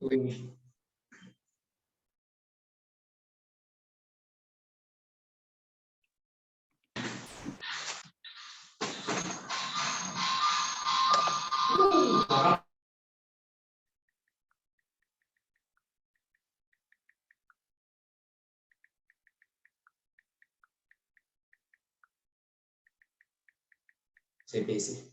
Oui. C'est baissé.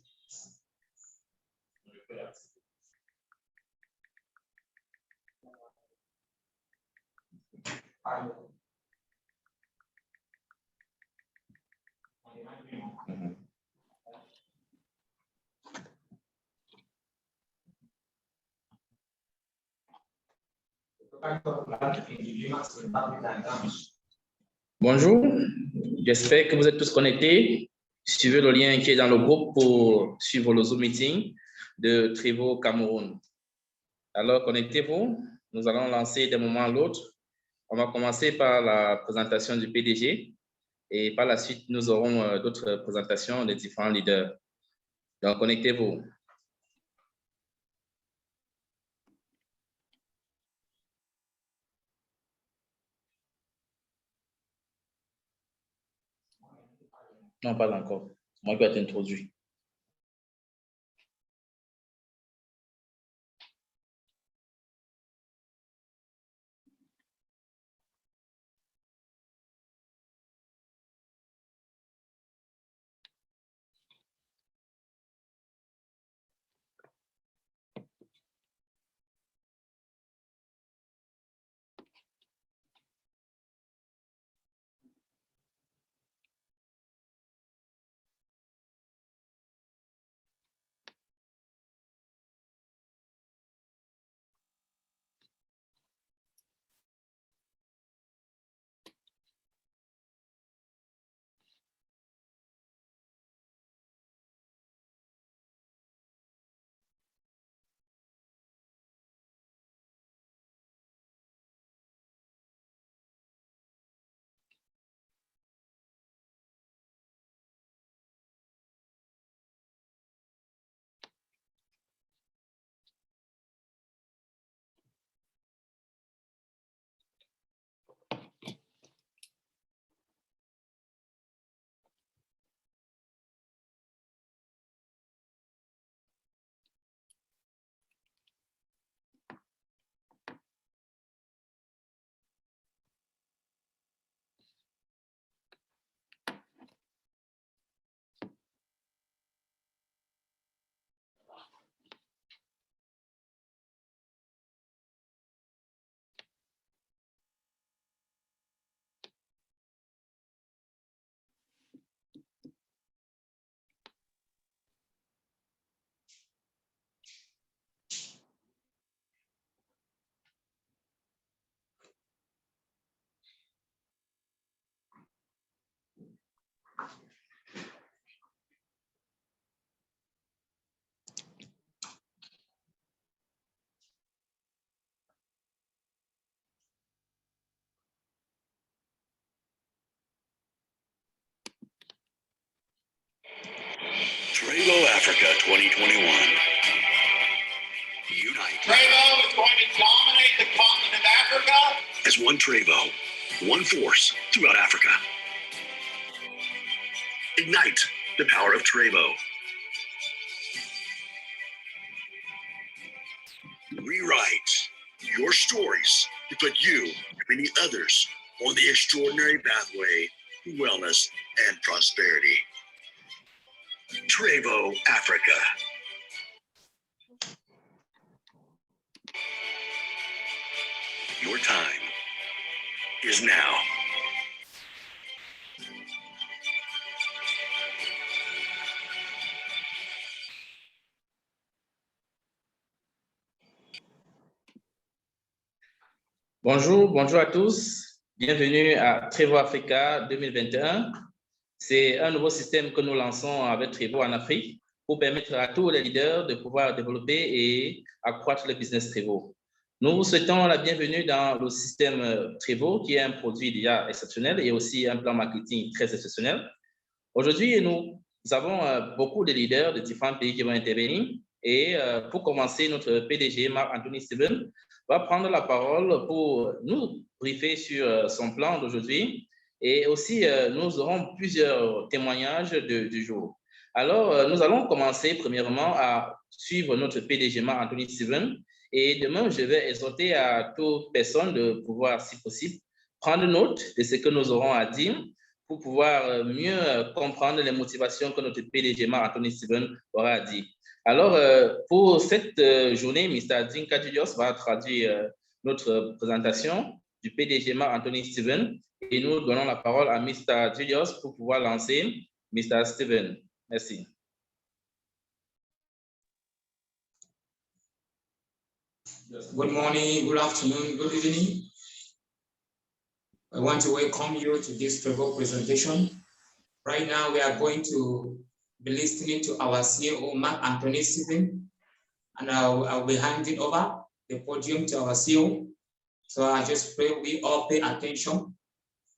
Bonjour, j'espère que vous êtes tous connectés. Suivez le lien qui est dans le groupe pour suivre le Zoom meeting de Trivo Cameroun. Alors, connectez-vous. Nous allons lancer d'un moment à l'autre. On va commencer par la présentation du PDG et par la suite, nous aurons d'autres présentations des différents leaders. Donc, connectez-vous. Non, pas encore. Moi qui vais être introduit. Trevo Africa 2021. Unite. Trevo is going to dominate the continent of Africa. As one Trevo, one force throughout Africa. Ignite the power of Trevo. Rewrite your stories to put you and many others on the extraordinary pathway to wellness and prosperity. Trevo Africa. Your time is now. Bonjour, bonjour à tous. Bienvenue à Trevo Africa 2021. C'est un nouveau système que nous lançons avec Trevo en Afrique pour permettre à tous les leaders de pouvoir développer et accroître le business Trevo. Nous vous souhaitons la bienvenue dans le système Trevo, qui est un produit déjà exceptionnel et aussi un plan marketing très exceptionnel. Aujourd'hui, nous avons beaucoup de leaders de différents pays qui vont intervenir. Et pour commencer, notre PDG, Marc-Anthony Steven, va prendre la parole pour nous briefer sur son plan d'aujourd'hui. Et aussi, nous aurons plusieurs témoignages du jour. Alors, nous allons commencer premièrement à suivre notre PDG, Marc-Anthony Steven. Et demain, je vais exhorter à toute personne de pouvoir, si possible, prendre note de ce que nous aurons à dire pour pouvoir mieux comprendre les motivations que notre PDG, Marc-Anthony Steven, aura à dire. Alors, pour cette journée, Mr. Dinka Julius va traduire notre présentation du PDG Marc-Anthony Steven et nous donnons la parole à Mr. Julius pour pouvoir lancer Mr. Steven. Merci. Good morning, good afternoon, good evening. I want to welcome you to this Trevo presentation. Right now, we are going to be listening to our CEO, Marc-Anthony Steven, and I'll be handing over the podium to our CEO. So I just pray we all pay attention,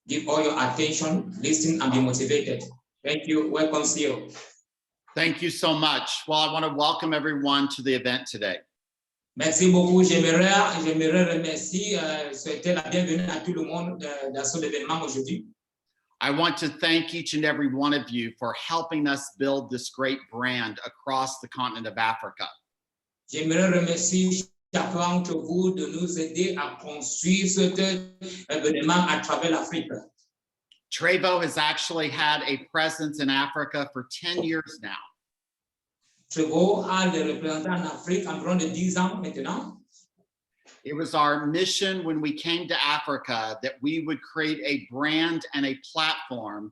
give all your attention, listen, and be motivated. Thank you. Welcome, CEO. Thank you so much. Well, I want to welcome everyone to the event today. Merci beaucoup. J'aimerais remercier, souhaiter la bienvenue à tout le monde dans son événement aujourd'hui. I want to thank each and every one of you for helping us build this great brand across the continent of Africa. J'aimerais remercier chacun d'entre vous de nous aider à construire cet événement à travers l'Afrique. Trevo has actually had a presence in Africa for 10 years now. Trevo a des représentants en Afrique environ de 10 ans maintenant. It was our mission when we came to Africa that we would create a brand and a platform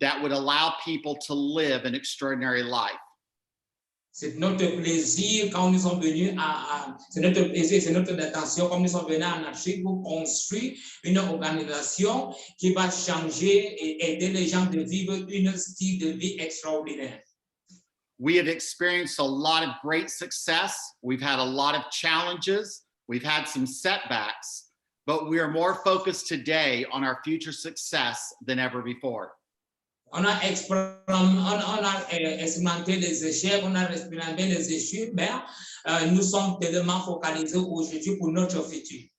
that would allow people to live an extraordinary life. C'est notre plaisir quand nous sommes venus c'est notre plaisir, c'est notre intention quand nous sommes venus en Afrique pour construire une organisation qui va changer et aider les gens de vivre un style de vie extraordinaire. We have experienced a lot of great success. We've had a lot of challenges. We've had some setbacks, but we are more focused today on our future success than ever before. On a expérimenté les échecs, on a expérimenté les échecs, mais nous sommes tellement focalisés aujourd'hui pour notre futur.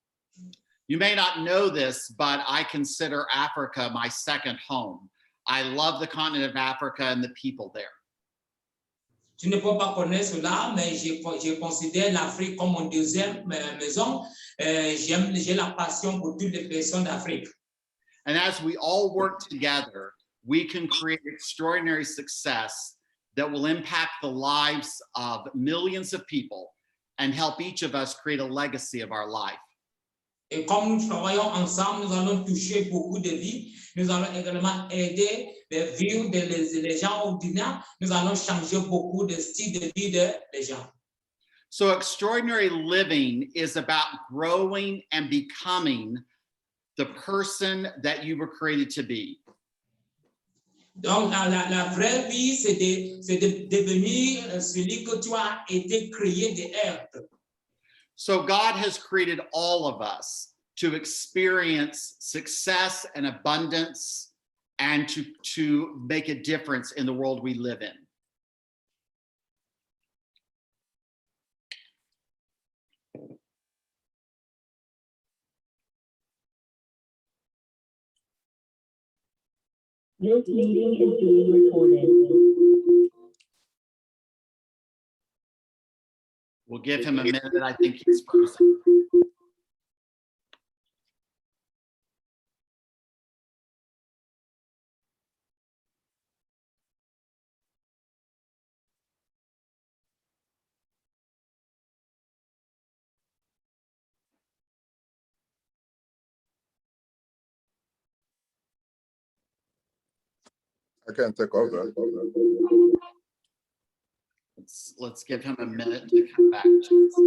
You may not know this, but I consider Africa my second home. I love the continent of Africa and the people there. Tu ne peux pas connaître cela, mais je considère l'Afrique comme mon deuxième maison. J'ai la passion pour toutes les personnes d'Afrique. And as we all work together, we can create extraordinary success that will impact the lives of millions of people and help each of us create a legacy of our life. Et comme nous travaillons ensemble, nous allons toucher beaucoup de vies. Nous allons également aider les vies des gens ordinaires. Nous allons changer beaucoup de style de vie des gens. So extraordinary living is about growing and becoming the person that you were created to be. Donc, la vraie vie, c'est de devenir celui que tu as été créé d'être. So God has created all of us to experience success and abundance and to make a difference in the world we live in. This meeting is being recorded. We'll give him a minute. I think he's frozen. I can take over. Let's give him a minute to come back to us.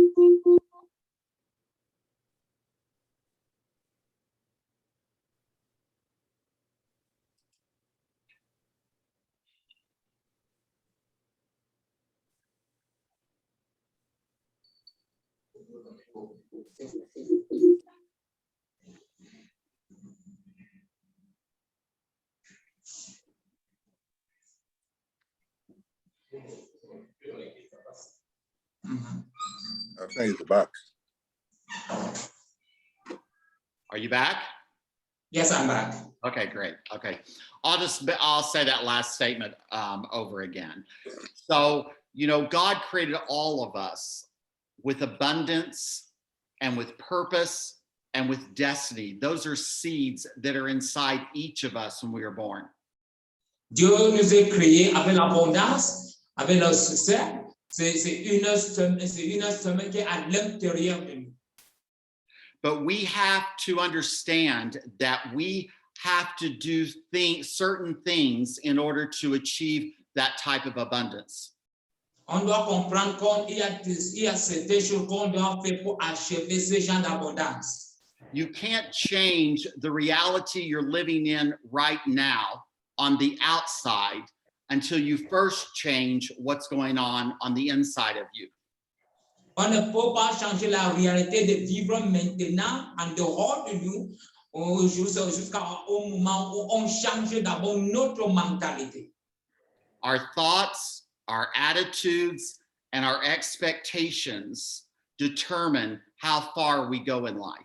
I think it's back. Are you back? Yes, I'm back. Okay, great. Okay. I'll say that last statement over again. So, you know, God created all of us with abundance and with purpose and with destiny. Those are seeds that are inside each of us when we were born. Dieu nous a créés avec l'abondance, avec le succès. C'est une semence qui est à l'intérieur de nous. But we have to understand that we have to do certain things in order to achieve that type of abundance. On doit comprendre qu'il y a certaines choses qu'on doit faire pour achever ce genre d'abondance. You can't change the reality you're living in right now on the outside until you first change what's going on the inside of you. On ne peut pas changer la réalité de vivre maintenant en dehors de nous jusqu'au moment où on change d'abord notre mentalité. Our thoughts, our attitudes, and our expectations determine how far we go in life.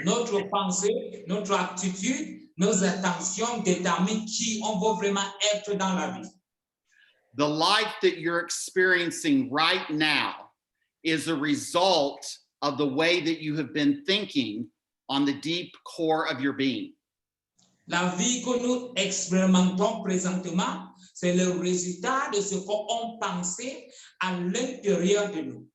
Notre pensée, notre attitude, nos intentions déterminent qui on veut vraiment être dans la vie. The life that you're experiencing right now is a result of the way that you have been thinking on the deep core of your being. La vie que nous expérimentons présentement, c'est le résultat de ce qu'on pensait à l'intérieur de nous.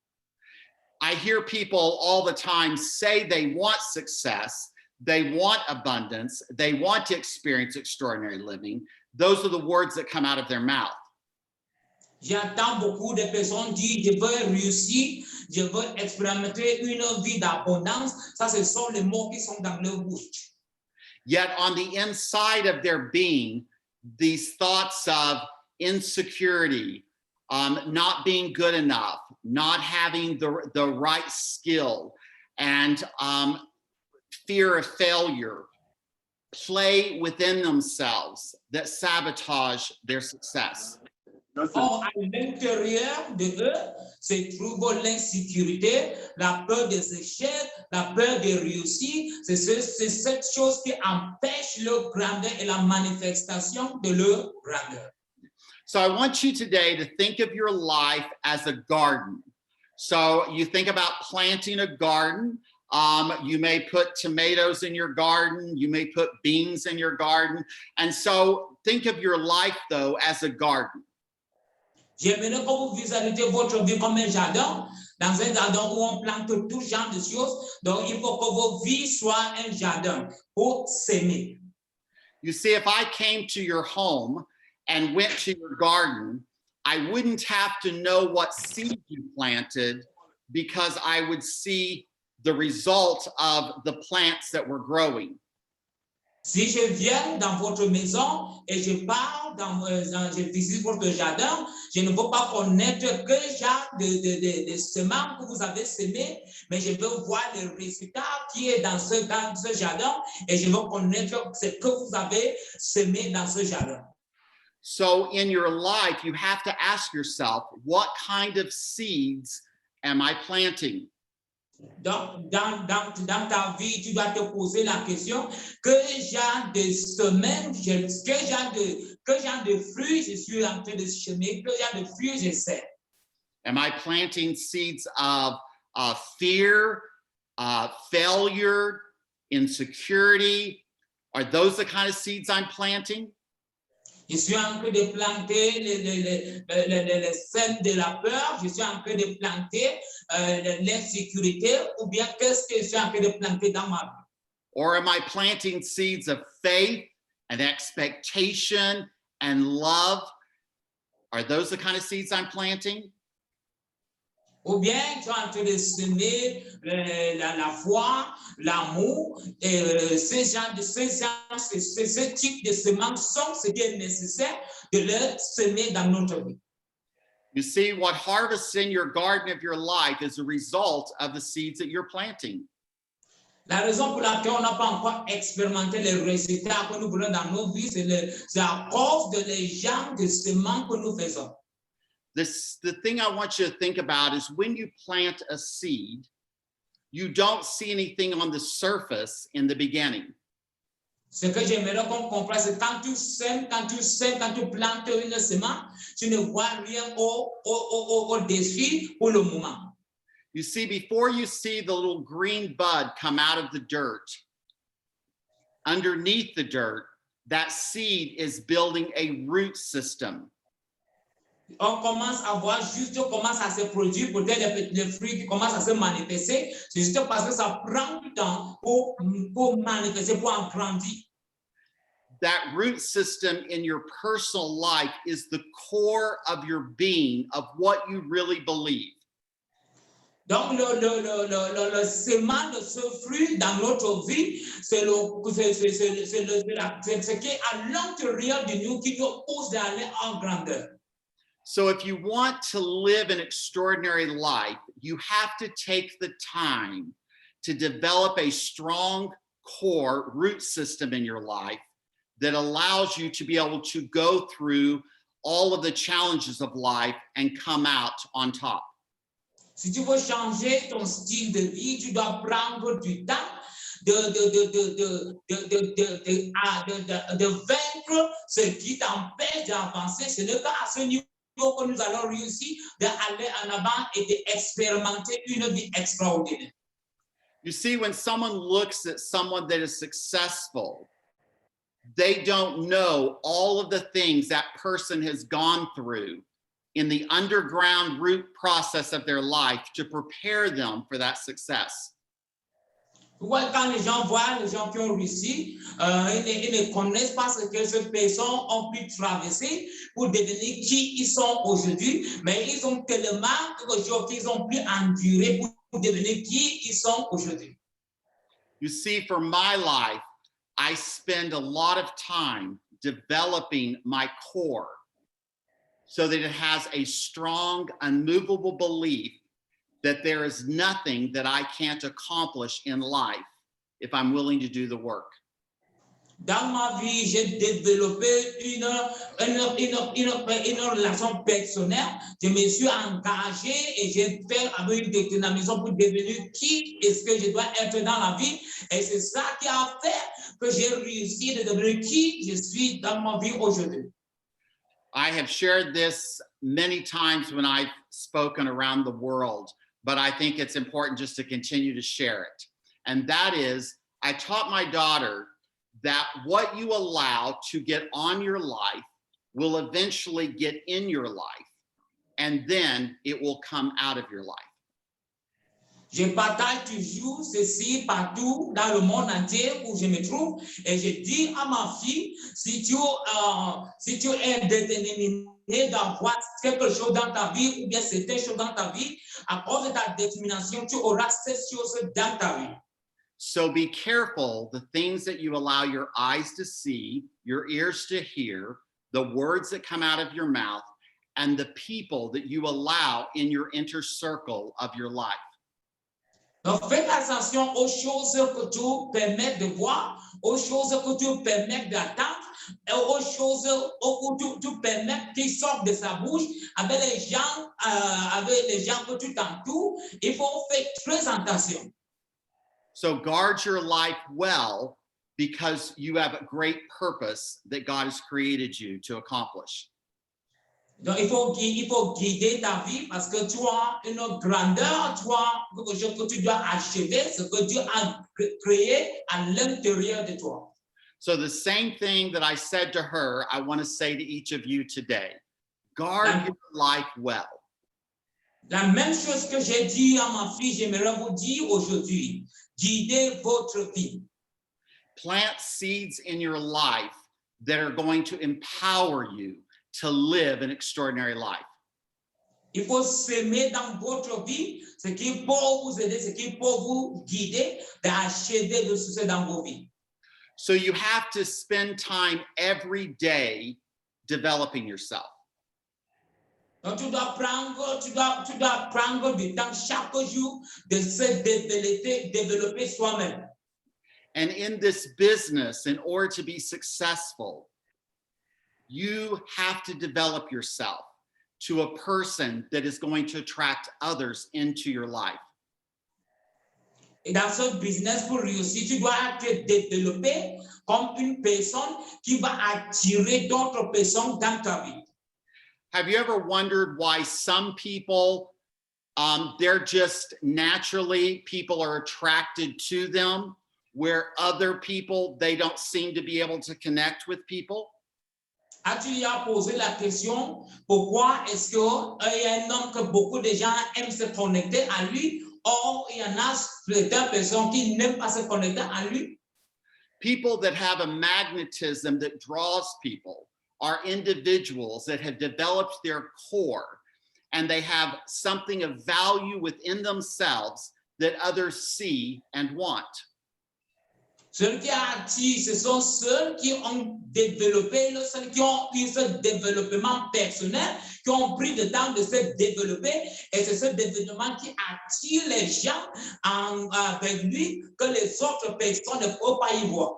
I hear people all the time say they want success, they want abundance, they want to experience extraordinary living. Those are the words that come out of their mouth. J'entends beaucoup de personnes dire, je veux réussir, je veux expérimenter une vie d'abondance. Ça, ce sont les mots qui sont dans leur bouche. Yet on the inside of their being, these thoughts of insecurity, not being good enough, not having the right skill, and fear of failure play within themselves that sabotage their success. Or, à l'intérieur de eux se trouve l'insécurité, la peur des échecs, la peur de réussir. C'est cette chose qui empêche leur grandeur et la manifestation de leur grandeur. So I want you today to think of your life as a garden. So you think about planting a garden. You may put tomatoes in your garden. You may put beans in your garden. And so think of your life, though, as a garden. J'aimerais que vous visualisez votre vie comme un jardin, dans un jardin où on plante tout genre de choses. Donc, il faut que vos vies soient un jardin pour s'aimer. You see, if I came to your home and went to your garden, I wouldn't have to know what seed you planted because I would see the result of the plants that were growing. Si je viens dans votre maison et je pars je visite votre jardin, je ne veux pas connaître quel genre de semences que vous avez semées, mais je veux voir les résultats qui est dans ce jardin et je veux connaître ce que vous avez semé dans ce jardin. So in your life, you have to ask yourself, what kind of seeds am I planting? Donc, dans ta vie, tu dois te poser la question, que genre de semaine, que genre de fruits je suis en train de semer, que genre de fruits je sème. Am I planting seeds of fear, failure, insecurity? Are those the kind of seeds I'm planting? Je suis en train de planter les sèmes de la peur, je suis en train de planter l'insécurité, ou bien qu'est-ce que je suis en train de planter dans ma vie? Or am I planting seeds of faith and expectation and love? Are those the kind of seeds I'm planting? Ou bien tu es en train de semer la foi, l'amour, et ce type de semences sont ce qui est nécessaire de le semer dans notre vie. You see, what harvests in your garden of your life is a result of the seeds that you're planting. La raison pour laquelle on n'a pas encore expérimenté les résultats que nous voulons dans nos vies, c'est à cause de les genres de semences que nous faisons. The thing I want you to think about is when you plant a seed, you don't see anything on the surface in the beginning. Ce que j'aimerais qu'on comprenne, c'est quand tu sèmes, quand tu plantes une semence, tu ne vois rien au-dessus pour le moment. You see, before you see the little green bud come out of the dirt, underneath the dirt, that seed is building a root system. On commence à voir juste comment ça se produit, peut-être les fruits qui commencent à se manifester, c'est juste parce que ça prend du temps pour manifester, pour en grandir. That root system in your personal life is the core of your being, of what you really believe. Donc, le sément de ce fruit dans notre vie, c'est ce qui est à l'intérieur de nous qui nous pousse d'aller en grandeur. So if you want to live an extraordinary life, you have to take the time to develop a strong core root system in your life that allows you to be able to go through all of the challenges of life and come out on top. Si tu veux changer ton style de vie, tu dois prendre du temps de vaincre ce qui t'empêche d'avancer. Ce n'est qu'à ce niveau que nous allons réussir d'aller en avant et d'expérimenter une vie extraordinaire. You see, when someone looks at someone that is successful, they don't know all of the things that person has gone through in the underground root process of their life to prepare them for that success. Quand les gens voient les gens qui ont réussi, ils ne connaissent pas ce que ces personnes ont pu traverser pour devenir qui ils sont aujourd'hui, mais ils ont tellement de choses qu'ils ont pu endurer pour devenir qui ils sont aujourd'hui. You see, for my life, I spend a lot of time developing my core so that it has a strong, unmovable belief that there is nothing that I can't accomplish in life if I'm willing to do the work. Dans ma vie, j'ai développé une relation personnelle. Je me suis engagé et j'ai fait avec une détermination pour devenir qui est-ce que je dois être dans la vie. Et c'est ça qui a fait que j'ai réussi de devenir qui je suis dans ma vie aujourd'hui. I have shared this many times when I've spoken around the world, but I think it's important just to continue to share it. And that is, I taught my daughter that what you allow to get on your life will eventually get in your life, and then it will come out of your life. Je partage toujours ceci partout dans le monde entier où je me trouve et je dis à ma fille, si tu es déterminé d'avoir quelque chose dans ta vie ou bien certaines choses dans ta vie, à cause de ta détermination, tu auras ces choses dans ta vie. So be careful the things that you allow your eyes to see, your ears to hear, the words that come out of your mouth, and the people that you allow in your inner circle of your life. Donc, fais attention aux choses que tu permets de voir, aux choses que tu permets d'attendre, et aux choses que tu permets qui sortent de sa bouche avec les gens que tu t'entoures. Il faut faire très attention. So guard your life well because you have a great purpose that God has created you to accomplish. Donc, il faut guider ta vie parce que tu as une grandeur, tu as quelque chose que tu dois achever, ce que Dieu a créé à l'intérieur de toi. So the same thing that I said to her, I want to say to each of you today. Guard your life well. La même chose que j'ai dit à ma fille, j'aimerais vous dire aujourd'hui. Guidez votre vie. Plant seeds in your life that are going to empower you to live an extraordinary life. Il faut semer dans votre vie ce qui peut vous aider, ce qui peut vous guider d'achever le succès dans vos vies. So you have to spend time every day developing yourself. Donc tu dois prendre du temps chaque jour de se développer soi-même. And in this business, in order to be successful, you have to develop yourself to a person that is going to attract others into your life. Et dans ce business, pour réussir, tu dois te développer comme une personne qui va attirer d'autres personnes dans ta vie. Have you ever wondered why some people, they're just naturally, people are attracted to them, where other people, they don't seem to be able to connect with people? As-tu déjà posé la question, pourquoi est-ce qu'il y a un homme que beaucoup de gens aiment se connecter à lui, or il y en a certaines personnes qui n'aiment pas se connecter à lui? People that have a magnetism that draws people are individuals that have developed their core and they have something of value within themselves that others see and want. Ceux qui attirent, ce sont ceux qui ont développé, ceux qui ont eu ce développement personnel, qui ont pris le temps de se développer, et c'est ce développement qui attire les gens avec lui que les autres personnes ne peuvent pas y voir.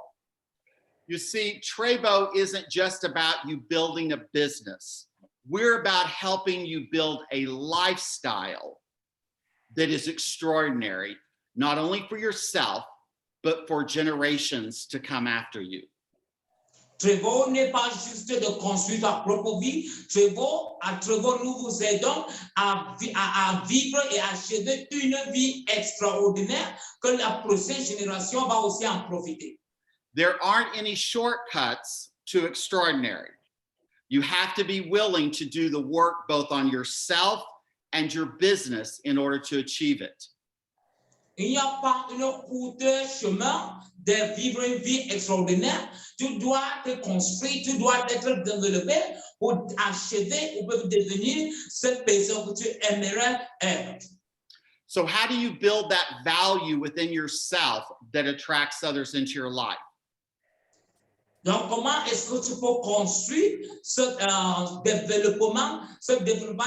You see, Trevo isn't just about you building a business. We're about helping you build a lifestyle that is extraordinary, not only for yourself, but for generations to come after you. Trevo n'est pas juste de construire ta propre vie. Trevo, nous vous aidons à vivre et à achever une vie extraordinaire que la prochaine génération va aussi en profiter. There aren't any shortcuts to extraordinary. You have to be willing to do the work both on yourself and your business in order to achieve it. Il n'y a pas une route chemin de vivre une vie extraordinaire. Tu dois te construire, tu dois être développé pour achever ou pour devenir cette personne que tu aimerais être. So how do you build that value within yourself that attracts others into your life? Donc, comment est-ce que tu peux construire ce développement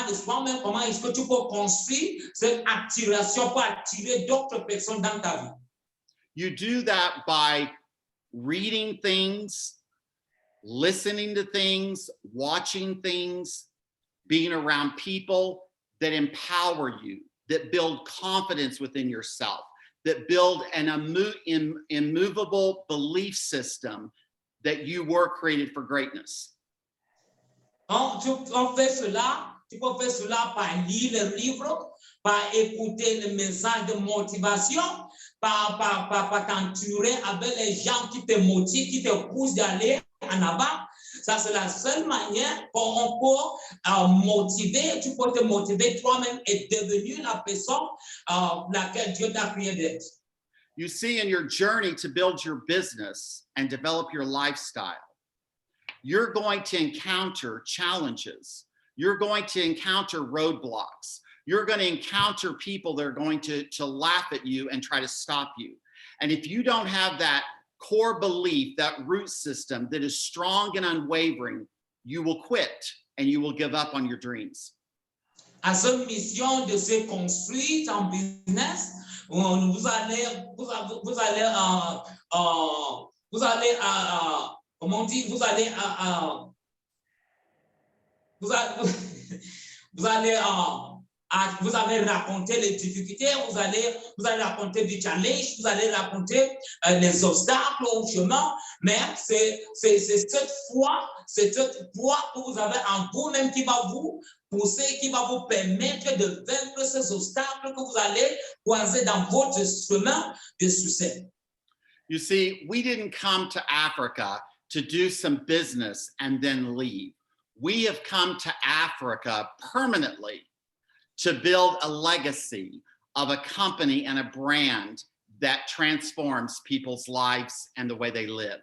de soi-même? Comment est-ce que tu peux construire cette attiration pour attirer d'autres personnes dans ta vie? You do that by reading things, listening to things, watching things, being around people that empower you, that build confidence within yourself, that build an immovable belief system that you were created for greatness. Tu peux faire cela par lire le livre, par écouter le message de motivation, par t'entourer avec les gens qui te motivent, qui te poussent d'aller en avant. Ça, c'est la seule manière qu'on peut motiver. Tu peux te motiver toi-même et devenir la personne laquelle Dieu t'a créé d'être. You see, in your journey to build your business and develop your lifestyle, you're going to encounter challenges. You're going to encounter roadblocks. You're going to encounter people that are going to laugh at you and try to stop you. And if you don't have that core belief, that root system that is strong and unwavering, you will quit and you will give up on your dreams. À cette mission de se construire en business, vous allez, comment on dit, vous allez vous allez raconter les difficultés, vous allez raconter des challenges, vous allez raconter les obstacles au chemin, mais c'est cette foi que vous avez en vous-même qui va vous pousser, qui va vous permettre de vaincre ces obstacles que vous allez croiser dans votre chemin de succès. You see, we didn't come to Africa to do some business and then leave. We have come to Africa permanently to build a legacy of a company and a brand that transforms people's lives and the way they live.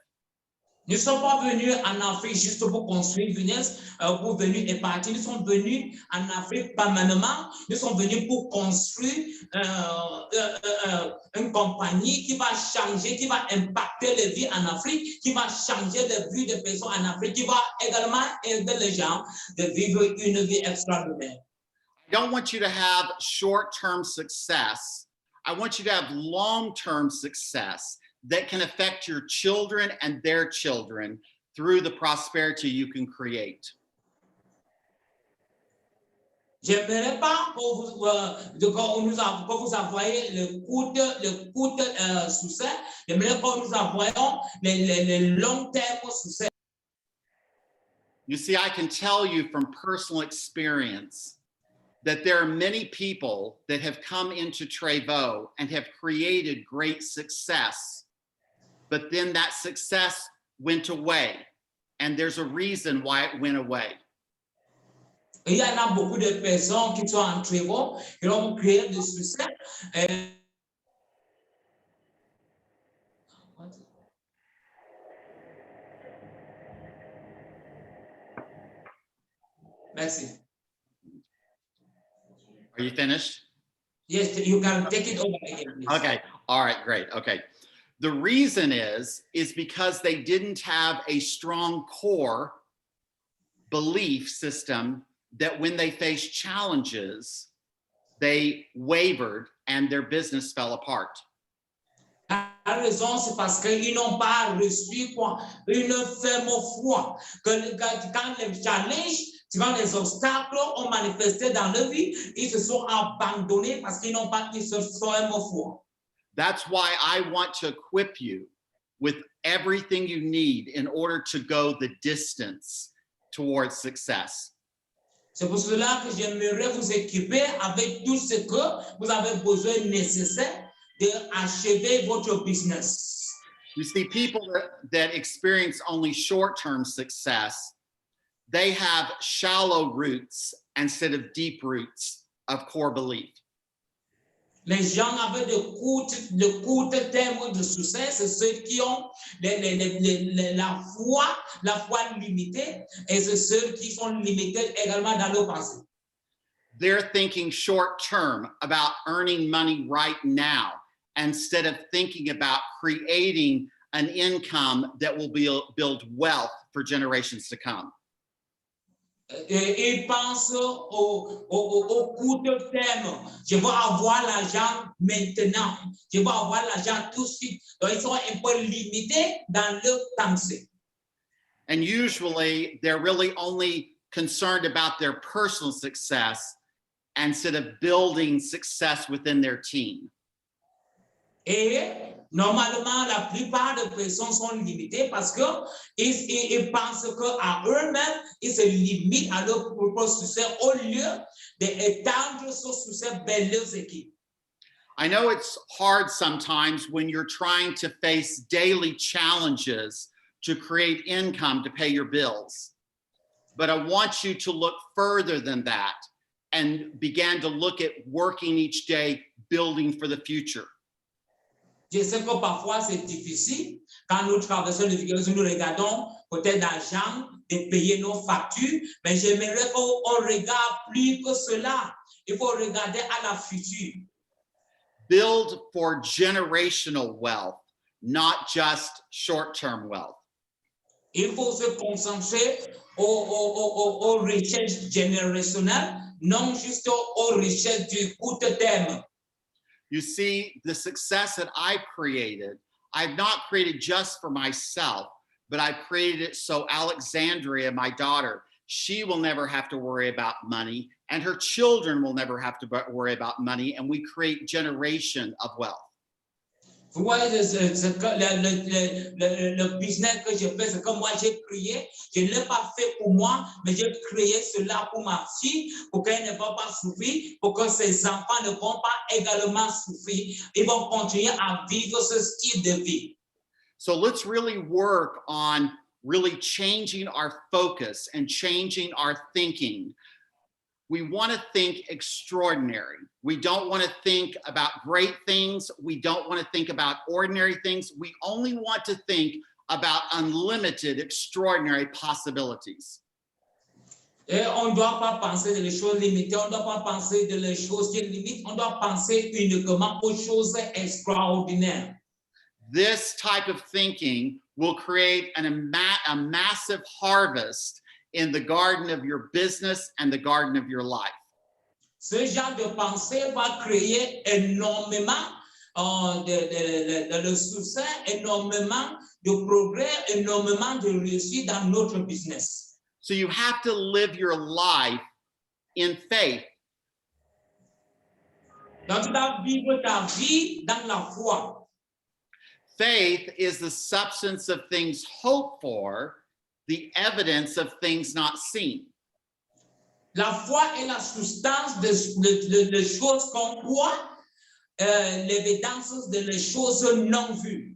Nous ne sommes pas venus en Afrique juste pour construire une business, pour venir et partir. Nous sommes venus en Afrique permanemment. Nous sommes venus pour construire une compagnie qui va changer, qui va impacter les vies en Afrique, qui va changer les vies des personnes en Afrique, qui va également aider les gens de vivre une vie extraordinaire. I don't want you to have short-term success. I want you to have long-term success that can affect your children and their children through the prosperity you can create. J'aimerais pas que vous envoyez le coup de succès. J'aimerais que nous envoyons les long terme succès. You see, I can tell you from personal experience that there are many people that have come into Trevo and have created great success, but then that success went away, and there's a reason why it went away. Il y en a beaucoup de personnes qui sont en Trevo, qui ont créé du succès. Merci. Are you finished? Yes, you can take it over again, please. Okay, all right, great, okay. The reason is because they didn't have a strong core belief system that when they faced challenges, they wavered and their business fell apart. La raison, c'est parce qu'ils n'ont pas reçu une ferme foi. Quand les challenges, quand les obstacles ont manifesté dans leur vie, ils se sont abandonnés parce qu'ils n'ont pas eu cette ferme foi. That's why I want to equip you with everything you need in order to go the distance towards success. C'est pour cela que j'aimerais vous équiper avec tout ce que vous avez besoin nécessaire d'achever votre business. You see, people that experience only short-term success, they have shallow roots instead of deep roots of core belief. Les gens avec de courtes termes de succès, c'est ceux qui ont la foi limitée, et c'est ceux qui sont limités également dans leur pensée. They're thinking short-term about earning money right now instead of thinking about creating an income that will build wealth for generations to come. Ils pensent au court terme. Je veux avoir l'argent maintenant. Je veux avoir l'argent tout de suite. Donc, ils sont un peu limités dans leur pensée. And usually, they're really only concerned about their personal success instead of building success within their team. Et normalement, la plupart des personnes sont limitées parce qu'ils pensent qu'à eux-mêmes, ils se limitent à leur propre succès au lieu d'étendre ce succès vers leurs équipes. I know it's hard sometimes when you're trying to face daily challenges to create income to pay your bills. But I want you to look further than that and begin to look at working each day, building for the future. Je sais que parfois c'est difficile quand nous traversons les difficultés, nous regardons peut-être l'argent de payer nos factures, mais j'aimerais qu'on regarde plus que cela. Il faut regarder à la future. Build for generational wealth, not just short-term wealth. Il faut se concentrer aux richesses générationnelles, non juste aux richesses du court terme. You see, the success that I've created, I've not created just for myself, but I've created it so Alexandria, my daughter, she will never have to worry about money, and her children will never have to worry about money, and we create generation of wealth. Vous voyez, le business que je fais, c'est comme moi j'ai créé. Je ne l'ai pas fait pour moi, mais j'ai créé cela pour ma fille, pour qu'elle ne va pas souffrir, pour que ses enfants ne vont pas également souffrir. Ils vont continuer à vivre ce style de vie. So let's really work on really changing our focus and changing our thinking. We want to think extraordinary. We don't want to think about great things. We don't want to think about ordinary things. We only want to think about unlimited, extraordinary possibilities. Et on ne doit pas penser de les choses limitées, on ne doit pas penser de les choses qui limitent, on doit penser uniquement aux choses extraordinaires. This type of thinking will create a massive harvest in the garden of your business and the garden of your life. Ce genre de pensée va créer énormément de succès, énormément de progrès, énormément de réussite dans notre business. So you have to live your life in faith. Donc tu dois vivre ta vie dans la foi. Faith is the substance of things hoped for, the evidence of things not seen. La foi est la substance de choses qu'on voit, l'évidence de les choses non vues.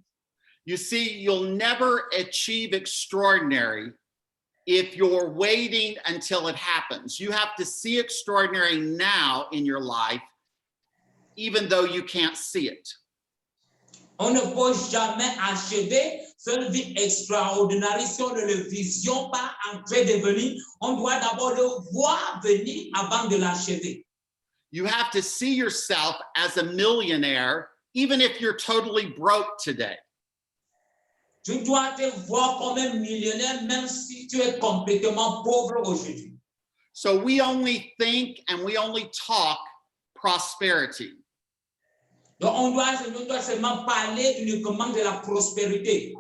You see, you'll never achieve extraordinary if you're waiting until it happens. You have to see extraordinary now in your life, even though you can't see it. On ne peut jamais achever cette vie extraordinaire si on ne le visionne pas en train de venir. On doit d'abord le voir venir avant de l'achever. You have to see yourself as a millionaire, even if you're totally broke today. Tu dois te voir comme un millionnaire, même si tu es complètement pauvre aujourd'hui. So we only think and we only talk prosperity. Donc on doit seulement parler uniquement de la prospérité.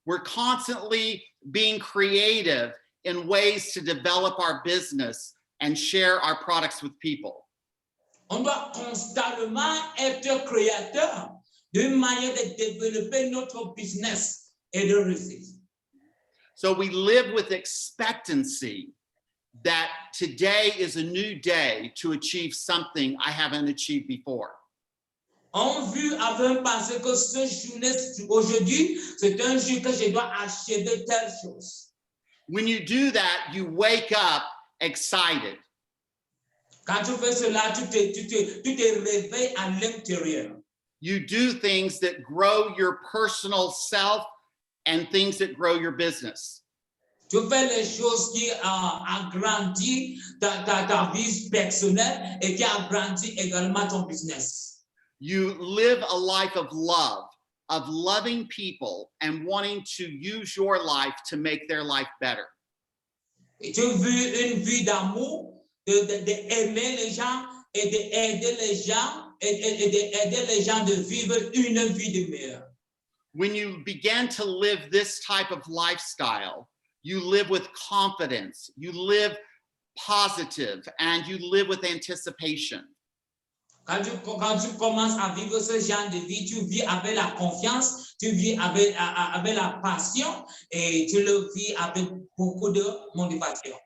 We're constantly being creative in ways to develop our business and share our products with people. On doit constamment être créateur d'une manière de développer notre business et de réussir. So we live with expectancy that today is a new day to achieve something I haven't achieved before. On vit avec pensée que ce journée aujourd'hui, c'est un jour que je dois achever telle chose. When you do that, you wake up excited. Quand tu fais cela, tu te réveilles à l'intérieur. You do things that grow your personal self and things that grow your business. Tu fais les choses qui agrandissent ta vie personnelle et qui agrandissent également ton business. You live a life of love, of loving people and wanting to use your life to make their life better. Et tu vis une vie d'amour, d'aimer les gens et d'aider les gens et d'aider les gens de vivre une vie de meilleure. When you begin to live this type of lifestyle, you live with confidence, you live positive, and you live with anticipation. Quand tu commences à vivre ce genre de vie, tu vis avec la confiance, tu vis avec la passion et tu le vis avec beaucoup de motivation.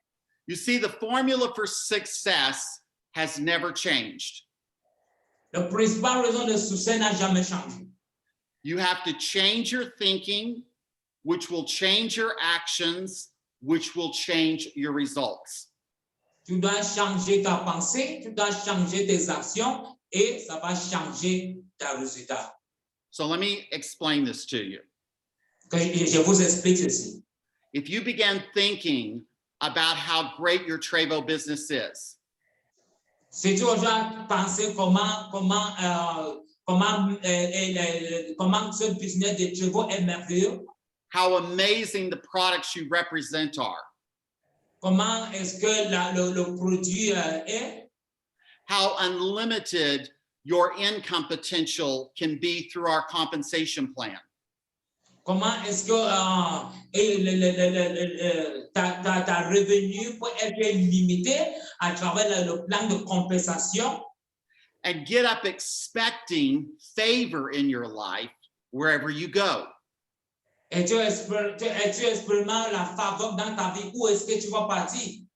You see, the formula for success has never changed. La principale raison de succès n'a jamais changé. You have to change your thinking, which will change your actions, which will change your results. Tu dois changer ta pensée, tu dois changer tes actions et ça va changer ta résultat. So let me explain this to you. Je vous explique ceci. If you begin thinking about how great your Trevo business is, Si tu dois penser comment ce business de Trevo est merveilleux, how amazing the products you represent are, comment est-ce que le produit est, how unlimited your income potential can be through our compensation plan. Comment est-ce que ta revenu peut être limité à travers le plan de compensation? And get up expecting favor in your life wherever you go. Et tu expérimentes la faveur dans ta vie, où est-ce que tu vas partir?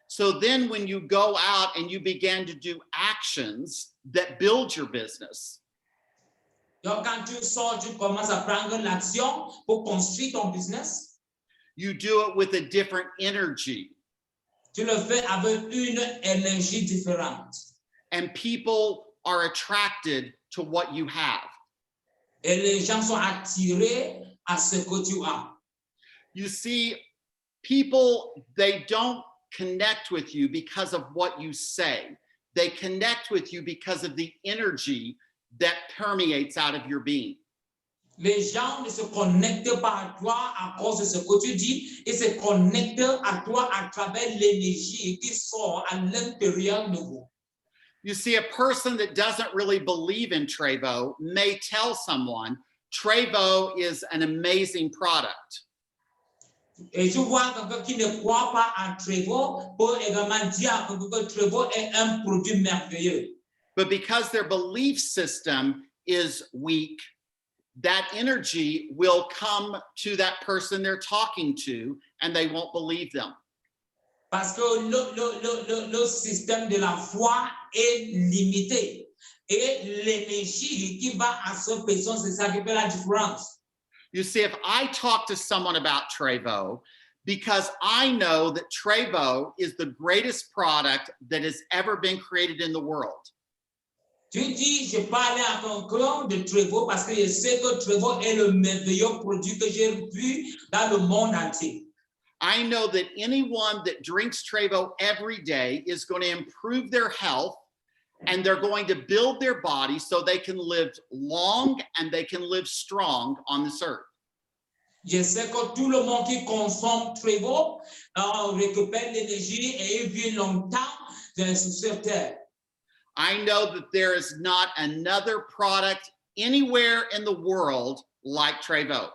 So then when you go out and you begin to do actions that build your business, Donc, quand tu sors, tu commences à prendre l'action pour construire ton business. you do it with a different energy. Tu le fais avec une énergie différente. And people are attracted to what you have. Et les gens sont attirés à ce que tu as. You see, people, they don't connect with you because of what you say. They connect with you because of the energy that permeates out of your being. Les gens ne se connectent pas à toi à cause de ce que tu dis, ils se connectent à toi à travers l'énergie qui sort à l'intérieur de vous. You see, a person that doesn't really believe in Trevo may tell someone, Trevo is an amazing product. Et tu vois quelqu'un qui ne croit pas en Trevo peut également dire que Trevo est un produit merveilleux. But because their belief system is weak, that energy will come to that person they're talking to and they won't believe them. Parce que le système de la foi est limité. Et l'énergie qui va à cette personne, c'est ça qui fait la différence. You see, if I talk to someone about Trevo, because I know that Trevo is the greatest product that has ever been created in the world. Tu dis, je parlais à quelqu'un de Trevo parce que je sais que Trevo est le merveilleux produit que j'ai vu dans le monde entier. I know that anyone that drinks Trevo every day is going to improve their health and they're going to build their body so they can live long and they can live strong on this earth. Je sais que tout le monde qui consomme Trevo récupère l'énergie et il vit longtemps sur cette terre. I know that there is not another product anywhere in the world like Trevo.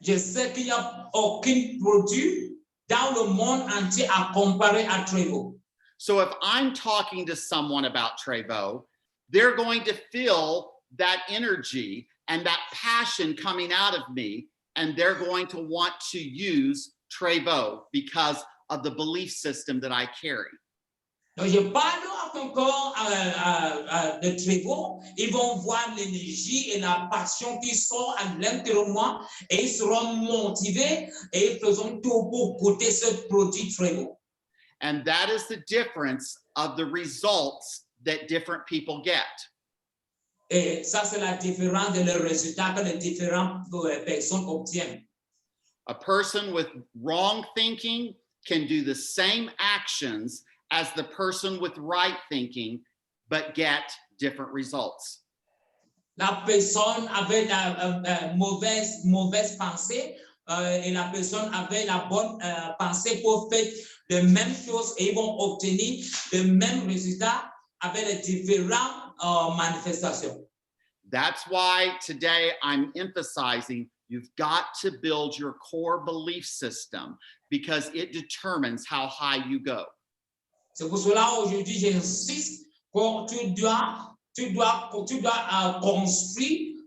Je sais qu'il n'y a aucun produit dans le monde entier à comparer à Trevo. So if I'm talking to someone about Trevo, they're going to feel that energy and that passion coming out of me, and they're going to want to use Trevo because of the belief system that I carry. Donc, je parle à quelqu'un de Trevo, ils vont voir l'énergie et la passion qui sort à l'intérieur de moi et ils seront motivés et ils feront tout pour goûter ce produit Trevo. And that is the difference of the results that different people get. Et ça, c'est la différence de les résultats que les différentes personnes obtiennent. A person with wrong thinking can do the same actions as the person with right thinking, but get different results. La personne avec la mauvaise pensée et la personne avec la bonne pensée peuvent faire les mêmes choses et ils vont obtenir les mêmes résultats avec les différentes manifestations. That's why today I'm emphasizing you've got to build your core belief system because it determines how high you go. C'est pour cela aujourd'hui j'insiste que tu dois construire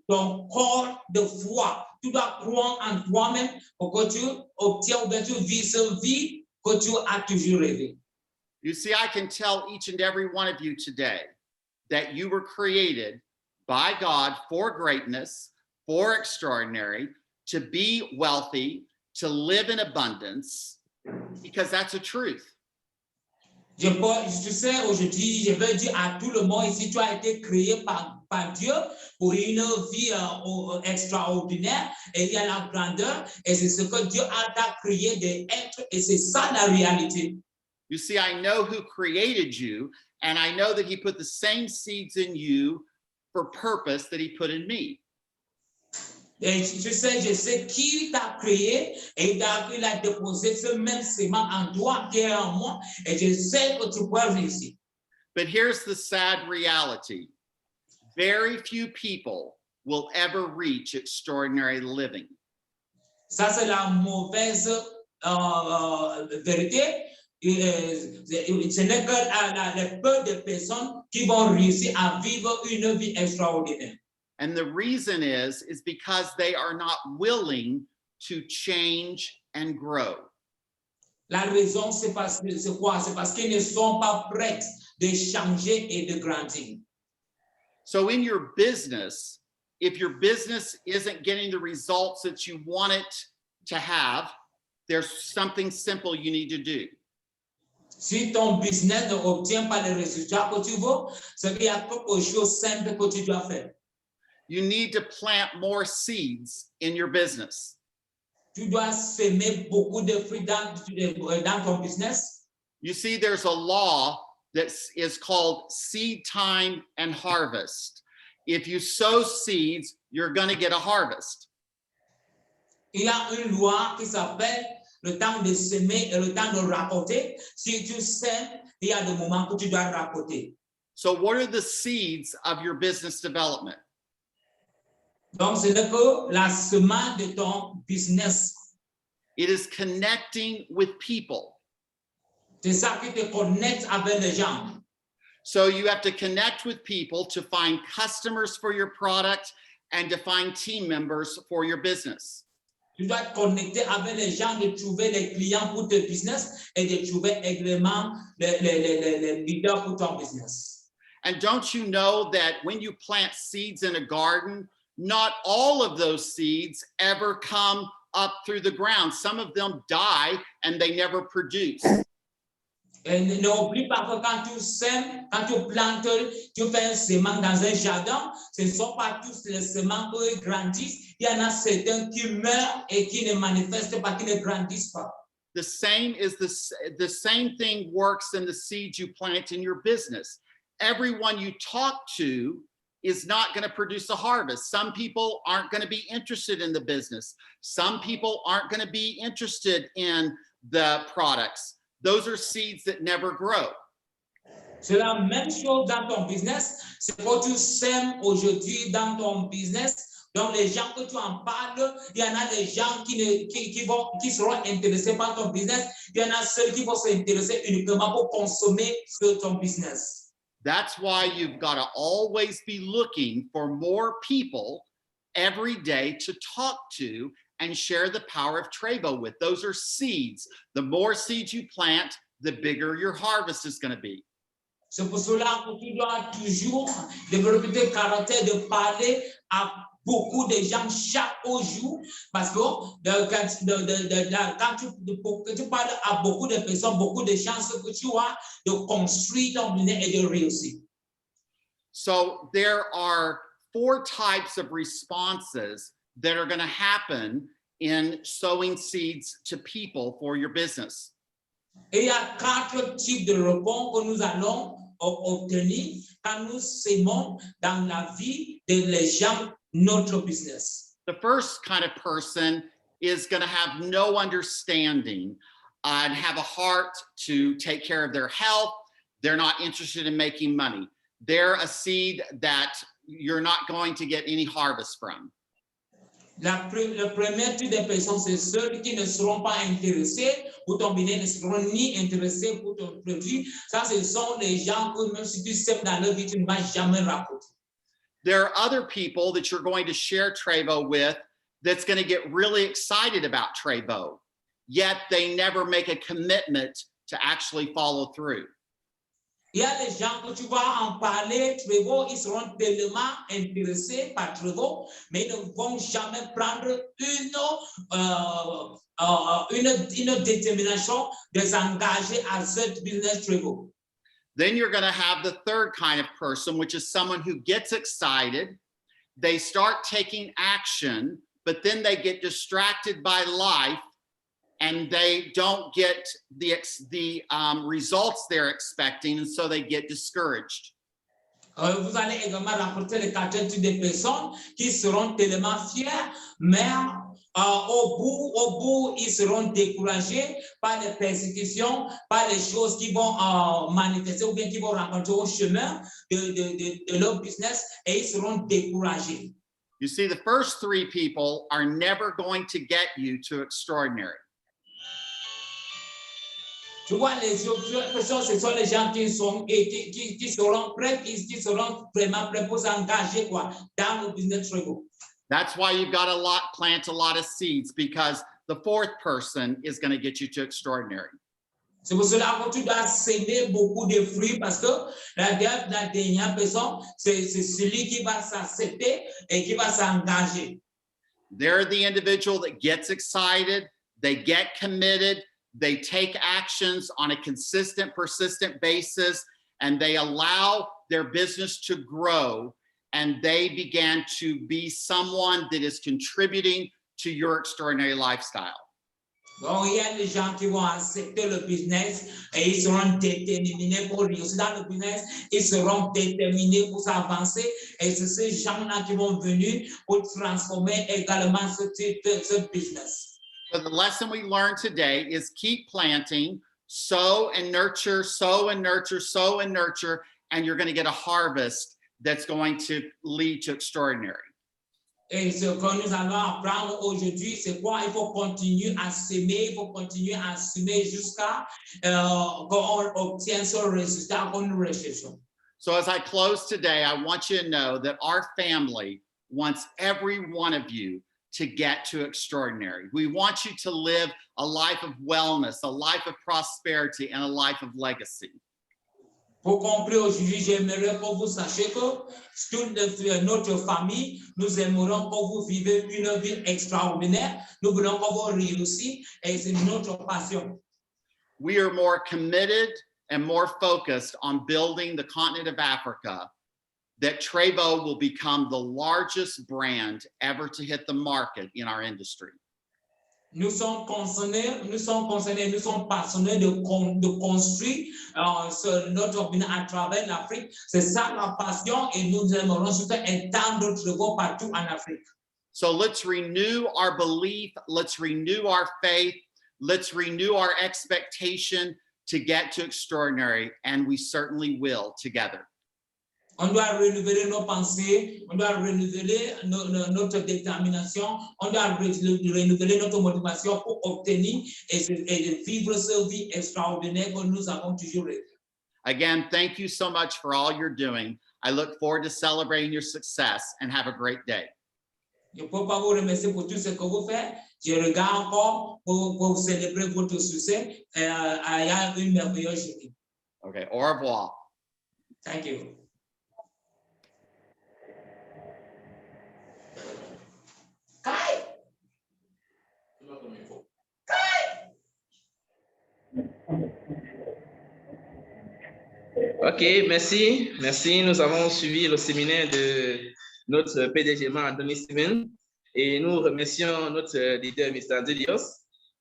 ton corps de foi. Tu dois croire en toi-même pour que tu obtiens ou bien tu vis cette vie que tu as toujours rêvé. You see, I can tell each and every one of you today that you were created by God for greatness, for extraordinary, to be wealthy, to live in abundance, because that's a truth. Je sais aujourd'hui, je veux dire à tout le monde ici, tu as été créé par Dieu pour une vie extraordinaire et il y a la grandeur et c'est ce que Dieu a créé d'être et c'est ça la réalité. You see, I know who created you and I know that he put the same seeds in you for purpose that he put in me. Et je sais qui t'a créé et il a déposé ce même sément en toi qui est en moi et je sais que tu peux réussir. But here's the sad reality. very few people will ever reach extraordinary living. Ça, c'est la mauvaise vérité. Ce n'est que les peu de personnes qui vont réussir à vivre une vie extraordinaire. And the reason is because they are not willing to change and grow. La raison, c'est quoi? C'est parce qu'ils ne sont pas prêts de changer et de grandir. So in your business, if your business isn't getting the results that you want it to have, there's something simple you need to do. Si ton business ne obtient pas les résultats que tu veux, c'est qu'il y a quelque chose simple que tu dois faire. You need to plant more seeds in your business. Tu dois semer beaucoup de fruits dans ton business. You see, there's a law that is called seed time and harvest. If you sow seeds, you're going to get a harvest. Il y a une loi qui s'appelle le temps de semer et le temps de récolter. Si tu sèmes, il y a des moments que tu dois récolter. So what are the seeds of your business development? Donc, ce n'est que la semence de ton business. It is connecting with people. C'est ça qui te connecte avec les gens. So you have to connect with people to find customers for your product and to find team members for your business. Tu dois te connecter avec les gens, de trouver les clients pour ton business et de trouver également les leaders pour ton business. And don't you know that when you plant seeds in a garden, not all of those seeds ever come up through the ground. Some of them die and they never produce. Et n'oublie pas que quand tu sèmes, quand tu plantes, tu fais un sément dans un jardin, ce ne sont pas tous les séments qui grandissent. Il y en a certains qui meurent et qui ne manifestent pas, qui ne grandissent pas. The same thing works in the seeds you plant in your business. Everyone you talk to is not going to produce a harvest. Some people aren't going to be interested in the business. Some people aren't going to be interested in the products. Those are seeds that never grow. C'est la même chose dans ton business. C'est que tu sèmes aujourd'hui dans ton business. Donc, les gens que tu en parles, il y en a des gens qui seront intéressés par ton business. Il y en a ceux qui vont s'intéresser uniquement pour consommer sur ton business. That's why you've got to always be looking for more people every day to talk to and share the power of Trevo with. Those are seeds. The more seeds you plant, the bigger your harvest is going to be. C'est pour cela que tu dois toujours développer tes caractères de parler à beaucoup de gens chaque jour, parce que quand tu parles à beaucoup de personnes, beaucoup de chances que tu as de construire ton business et de réussir. So there are 4 types of responses that are going to happen in sowing seeds to people for your business. Et il y a 4 types de réponses que nous allons obtenir quand nous sémons dans la vie des gens notre business. The first kind of person is going to have no understanding and have a heart to take care of their health. They're not interested in making money. They're a seed that you're not going to get any harvest from. Le premier type de personnes, c'est ceux qui ne seront pas intéressés pour ton business, ne seront ni intéressés pour ton produit. Ça, ce sont les gens que même si tu sèmes dans leur vie, tu ne vas jamais rapporter. There are other people that you're going to share Trevo with that's going to get really excited about Trevo, yet they never make a commitment to actually follow through. Il y a des gens que tu vas en parler, Trevo, ils seront tellement intéressés par Trevo, mais ils ne vont jamais prendre une détermination de s'engager à cette business Trevo. Then you're going to have the third kind of person, which is someone who gets excited, they start taking action, but then they get distracted by life and they don't get the results they're expecting, and so they get discouraged. Vous allez également rencontrer les catégories de personnes qui seront tellement fiers, mais au bout, ils seront découragés par les persécutions, par les choses qui vont manifester ou bien qui vont rencontrer au chemin de leur business et ils seront découragés. You see, the first three people are never going to get you to extraordinary. Tu vois, les autres personnes, ce sont les gens qui seront prêts, qui seront vraiment prêts pour s'engager dans le business Trevo. That's why you've got to plant a lot of seeds, because the fourth person is going to get you to extraordinary. C'est pour cela que tu dois s'aimer beaucoup de fruits parce que la dernière personne, c'est celui qui va s'accepter et qui va s'engager. They're the individual that gets excited, they get committed, they take actions on a consistent, persistent basis, and they allow their business to grow, and they began to be someone that is contributing to your extraordinary lifestyle. Donc, il y a des gens qui vont accepter le business et ils seront déterminés pour réussir dans le business, ils seront déterminés pour s'avancer et c'est ces gens-là qui vont venir pour transformer également ce business. So the lesson we learned today is keep planting, sow and nurture, sow and nurture, sow and nurture, and you're going to get a harvest that's going to lead to extraordinary. Et ce que nous allons apprendre aujourd'hui, c'est quoi? Il faut continuer à semer, il faut continuer à semer jusqu'à qu'on obtienne ce résultat que nous recherchons. So as I close today, I want you to know that our family wants every one of you to get to extraordinary. We want you to live a life of wellness, a life of prosperity, and a life of legacy. Pour conclure aujourd'hui, j'aimerais que vous sachiez que toute notre famille, nous aimerons que vous vivez une vie extraordinaire. Nous voulons que vous réussissiez et c'est notre passion. We are more committed and more focused on building the continent of Africa, that Trevo will become the largest brand ever to hit the market in our industry. Nous sommes concernés, nous sommes passionnés de construire notre bien à travers l'Afrique. C'est ça la passion et nous aimerons surtout étendre notre voix partout en Afrique. So let's renew our belief, let's renew our faith, let's renew our expectation to get to extraordinary, and we certainly will together. On doit renouveler nos pensées, on doit renouveler notre détermination, on doit renouveler notre motivation pour obtenir et vivre cette vie extraordinaire que nous avons toujours rêvé. Again, thank you so much for all you're doing. I look forward to celebrating your success and have a great day. Je ne peux pas vous remercier pour tout ce que vous faites. Je regarde encore pour célébrer votre succès. Il y a une merveilleuse journée. Okay, au revoir. Thank you. Ok, merci. Merci. Nous avons suivi le séminaire de notre PDG, Anthony Steven, et nous remercions notre leader, Mr. Delios,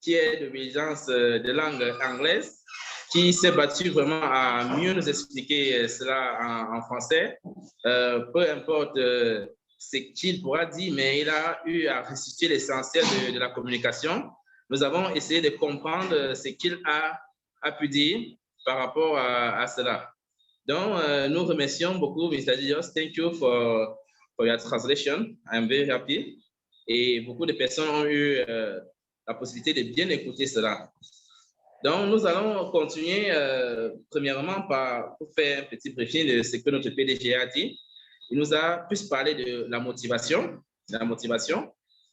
qui est de l'agence de langue anglaise, qui s'est battu vraiment à mieux nous expliquer cela en français. Peu importe ce qu'il pourra dire, mais il a eu à restituer l'essentiel de la communication. Nous avons essayé de comprendre ce qu'il a pu dire par rapport à cela. Donc, nous remercions beaucoup, Mr. Dios. Thank you for your translation. I'm very happy. Et beaucoup de personnes ont eu la possibilité de bien écouter cela. Donc, nous allons continuer premièrement pour faire un petit briefing de ce que notre PDG a dit. Il nous a plus parlé de la motivation,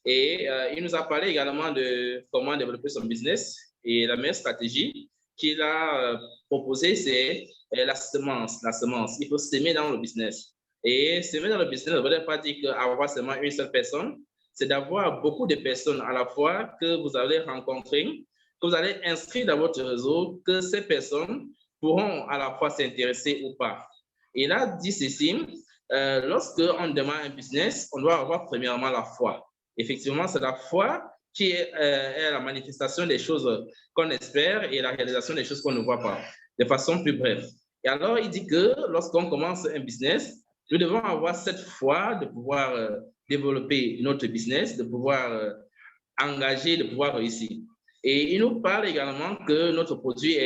et il nous a parlé également de comment développer son business. Et la meilleure stratégie qu'il a proposée, c'est la semence. Il faut s'aimer dans le business. Et s'aimer dans le business ne veut pas dire qu'avoir seulement une seule personne, c'est d'avoir beaucoup de personnes à la fois que vous allez rencontrer, que vous allez inscrire dans votre réseau, que ces personnes pourront à la fois s'intéresser ou pas. Il a dit ceci, lorsqu'on démarre un business, on doit avoir premièrement la foi. Effectivement, c'est la foi qui est la manifestation des choses qu'on espère et la réalisation des choses qu'on ne voit pas, de façon plus brève. Et alors, il dit que lorsqu'on commence un business, nous devons avoir cette foi de pouvoir développer notre business, de pouvoir engager, de pouvoir réussir. Et il nous parle également que notre produit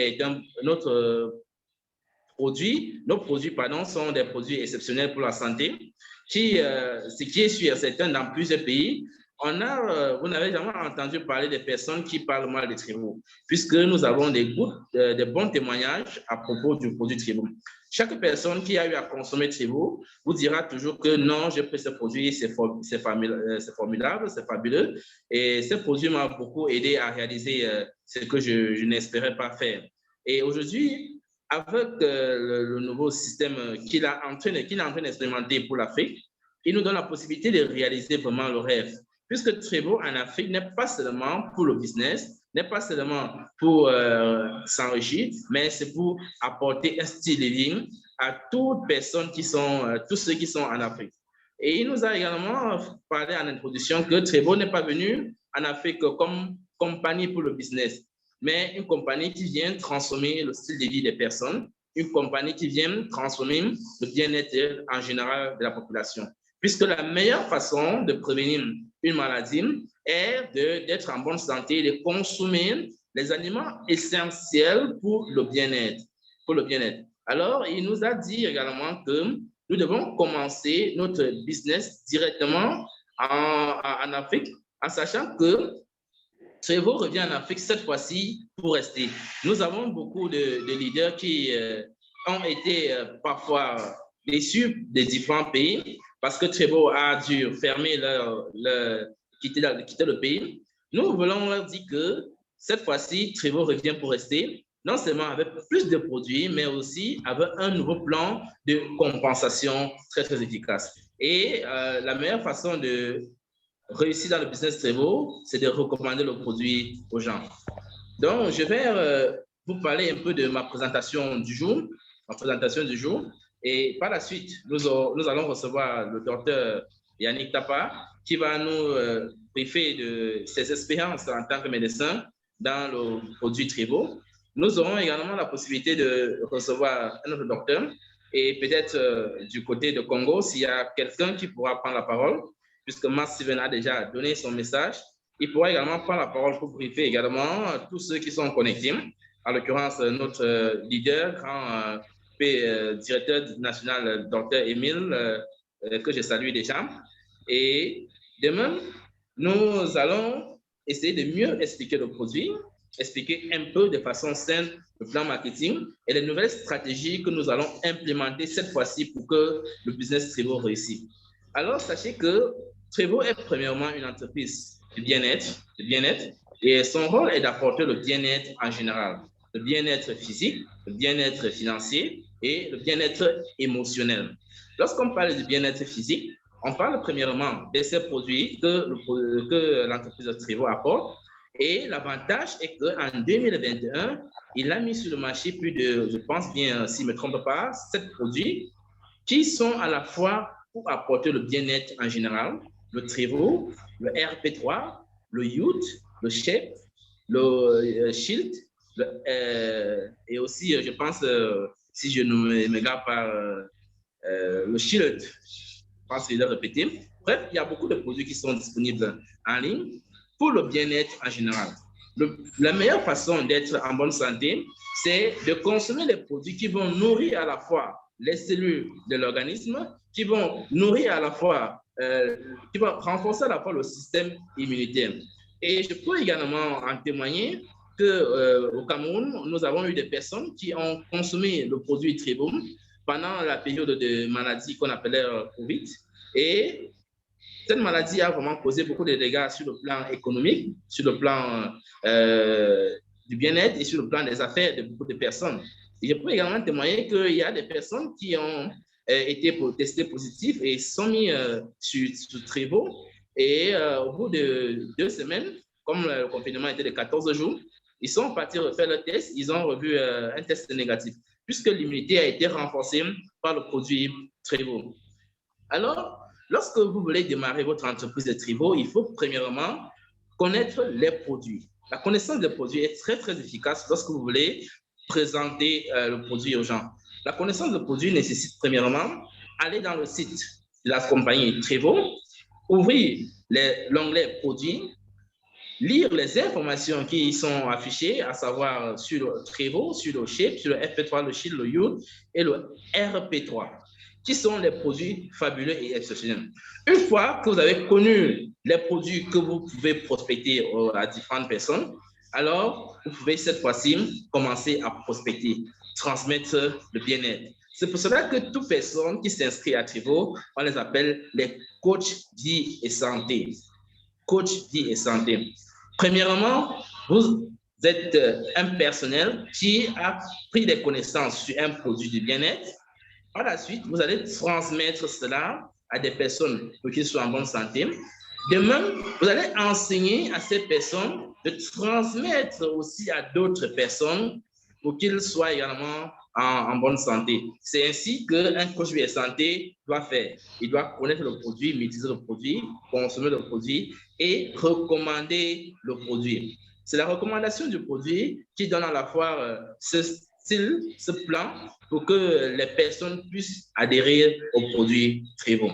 nos produits sont des produits exceptionnels pour la santé, ce qui est sûr, certain dans plusieurs pays. Vous n'avez jamais entendu parler de personnes qui parlent mal de Trevo, puisque nous avons des bons témoignages à propos du produit Trevo. Chaque personne qui a eu à consommer Trevo vous dira toujours que non, j'ai pris ce produit, c'est formidable, c'est fabuleux. Et ce produit m'a beaucoup aidé à réaliser ce que je n'espérais pas faire. Et aujourd'hui, avec le nouveau système qu'il est en train d'expérimenter pour l'Afrique, il nous donne la possibilité de réaliser vraiment le rêve. Puisque Trevo en Afrique n'est pas seulement pour le business, n'est pas seulement pour s'enrichir, mais c'est pour apporter un style de vie à toutes personnes tous ceux qui sont en Afrique. Et il nous a également parlé en introduction que Trevo n'est pas venu en Afrique comme compagnie pour le business, mais une compagnie qui vient transformer le style de vie des personnes, une compagnie qui vient transformer le bien-être en général de la population. Puisque la meilleure façon de prévenir une maladie est d'être en bonne santé, de consommer les aliments essentiels pour le bien-être. Alors, il nous a dit également que nous devons commencer notre business directement en Afrique, en sachant que Trevo revient en Afrique cette fois-ci pour rester. Nous avons beaucoup de leaders qui ont été parfois déçus des différents pays parce que Trevo a dû fermer quitter le pays. Nous voulons leur dire que cette fois-ci, Trevo revient pour rester, non seulement avec plus de produits, mais aussi avec un nouveau plan de compensation très, très efficace. Et la meilleure façon de réussir dans le business Trevo, c'est de recommander le produit aux gens. Donc, je vais vous parler un peu de ma présentation du jour. Et par la suite, nous allons recevoir le docteur Yannick Tapa qui va nous briefer de ses expériences en tant que médecin dans le produit Trevo. Nous aurons également la possibilité de recevoir un autre docteur et peut-être du côté de Congo, s'il y a quelqu'un qui pourra prendre la parole, puisque Marc Steven a déjà donné son message, il pourra également prendre la parole pour briefer également tous ceux qui sont connectés, en l'occurrence notre leader, grand directeur national, Dr Émile, que je salue déjà. Et demain, nous allons essayer de mieux expliquer le produit, expliquer un peu de façon simple le plan marketing et les nouvelles stratégies que nous allons implémenter cette fois-ci pour que le business Trevo réussisse. Alors, sachez que Trevo est premièrement une entreprise de bien-être, et son rôle est d'apporter le bien-être en général, le bien-être physique, le bien-être financier et le bien-être émotionnel. Lorsqu'on parle du bien-être physique, on parle premièrement de ces produits que l'entreprise Trevo apporte. Et l'avantage est qu'en 2021, il a mis sur le marché plus de, je pense bien, si je ne me trompe pas, 7 produits qui sont à la fois pour apporter le bien-être en général, le Trevo, le RP3, le Youth, le Shape, le Shield, et aussi, je pense, si je ne me gare pas, le Shield, je pense qu'il a répété. Bref, il y a beaucoup de produits qui sont disponibles en ligne pour le bien-être en général. La meilleure façon d'être en bonne santé, c'est de consommer les produits qui vont nourrir à la fois les cellules de l'organisme, qui vont nourrir à la fois, qui vont renforcer à la fois le système immunitaire. Et je peux également en témoigner qu'au Cameroun, nous avons eu des personnes qui ont consommé le produit Trevo pendant la période de maladie qu'on appelait Covid. Et cette maladie a vraiment causé beaucoup de dégâts sur le plan économique, sur le plan du bien-être et sur le plan des affaires de beaucoup de personnes. Et je peux également témoigner qu'il y a des personnes qui ont été testées positives et sont mis sur Trevo. Et au bout de 2 semaines, comme le confinement était de 14 jours, ils sont partis refaire le test, ils ont revu un test négatif, puisque l'immunité a été renforcée par le produit Trevo. Alors, lorsque vous voulez démarrer votre entreprise de Trevo, il faut premièrement connaître les produits. La connaissance des produits est très, très efficace lorsque vous voulez présenter le produit aux gens. La connaissance de produit nécessite premièrement aller dans le site de la compagnie Trevo, ouvrir l'onglet produits, lire les informations qui y sont affichées, à savoir sur le Trevo, sur le Shape, sur le FP3, le Shield, le Youth et le RP3, qui sont les produits fabuleux et exceptionnels. Une fois que vous avez connu les produits que vous pouvez prospecter à différentes personnes, alors vous pouvez cette fois-ci commencer à prospecter, transmettre le bien-être. C'est pour cela que toute personne qui s'inscrit à Trevo, on les appelle les coachs vie et santé. Coach vie et santé. Premièrement, vous êtes un personnel qui a pris des connaissances sur un produit de bien-être. Par la suite, vous allez transmettre cela à des personnes pour qu'ils soient en bonne santé. Demain, vous allez enseigner à ces personnes de transmettre aussi à d'autres personnes pour qu'ils soient également en bonne santé. C'est ainsi qu'un coach de santé doit faire. Il doit connaître le produit, maîtriser le produit, consommer le produit et recommander le produit. C'est la recommandation du produit qui donne à la fois ce style, ce plan pour que les personnes puissent adhérer au produit Trevo.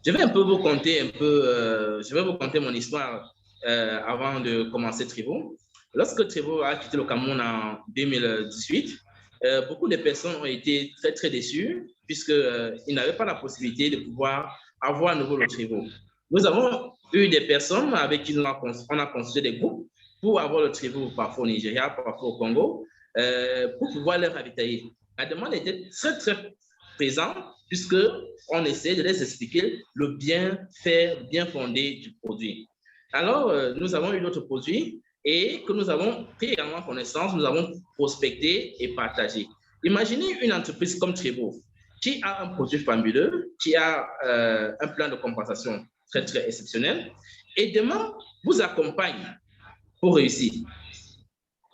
Je vais vous conter mon histoire avant de commencer Trevo. Lorsque Trevo a quitté le Cameroun en 2018, beaucoup de personnes ont été très, très déçues puisqu'ils n'avaient pas la possibilité de pouvoir avoir à nouveau le Trevo. Nous avons eu des personnes avec qui on a constitué des groupes pour avoir le Trevo parfois au Nigeria, parfois au Congo, pour pouvoir les ravitailler. La demande était très, très présente puisqu'on essaie de les expliquer le bien fondé du produit. Alors, nous avons eu d'autres produits et que nous avons pris également connaissance, nous avons prospecté et partagé. Imaginez une entreprise comme Trevo qui a un produit fabuleux, qui a un plan de compensation très, très exceptionnel et demain vous accompagne pour réussir.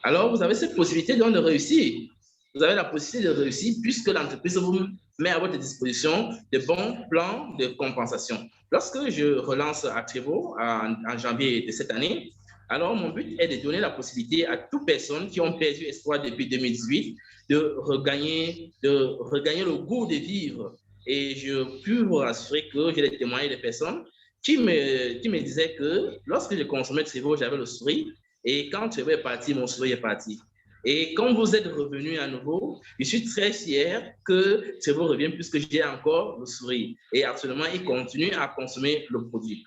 Alors, vous avez cette possibilité de réussir. Vous avez la possibilité de réussir puisque l'entreprise vous met à votre disposition de bons plans de compensation. Lorsque je relance à Trevo en janvier de cette année, alors mon but est de donner la possibilité à toutes personnes qui ont perdu espoir depuis 2018 de regagner le goût de vivre. Et je puis vous rassurer que j'ai des témoignages de personnes qui me disaient que lorsque je consommais Trevo, j'avais le sourire. Et quand Trevo est parti, mon sourire est parti. Et quand vous êtes revenu à nouveau, je suis très fier que Trevo revienne puisque j'ai encore le sourire. Et absolument, il continue à consommer le produit.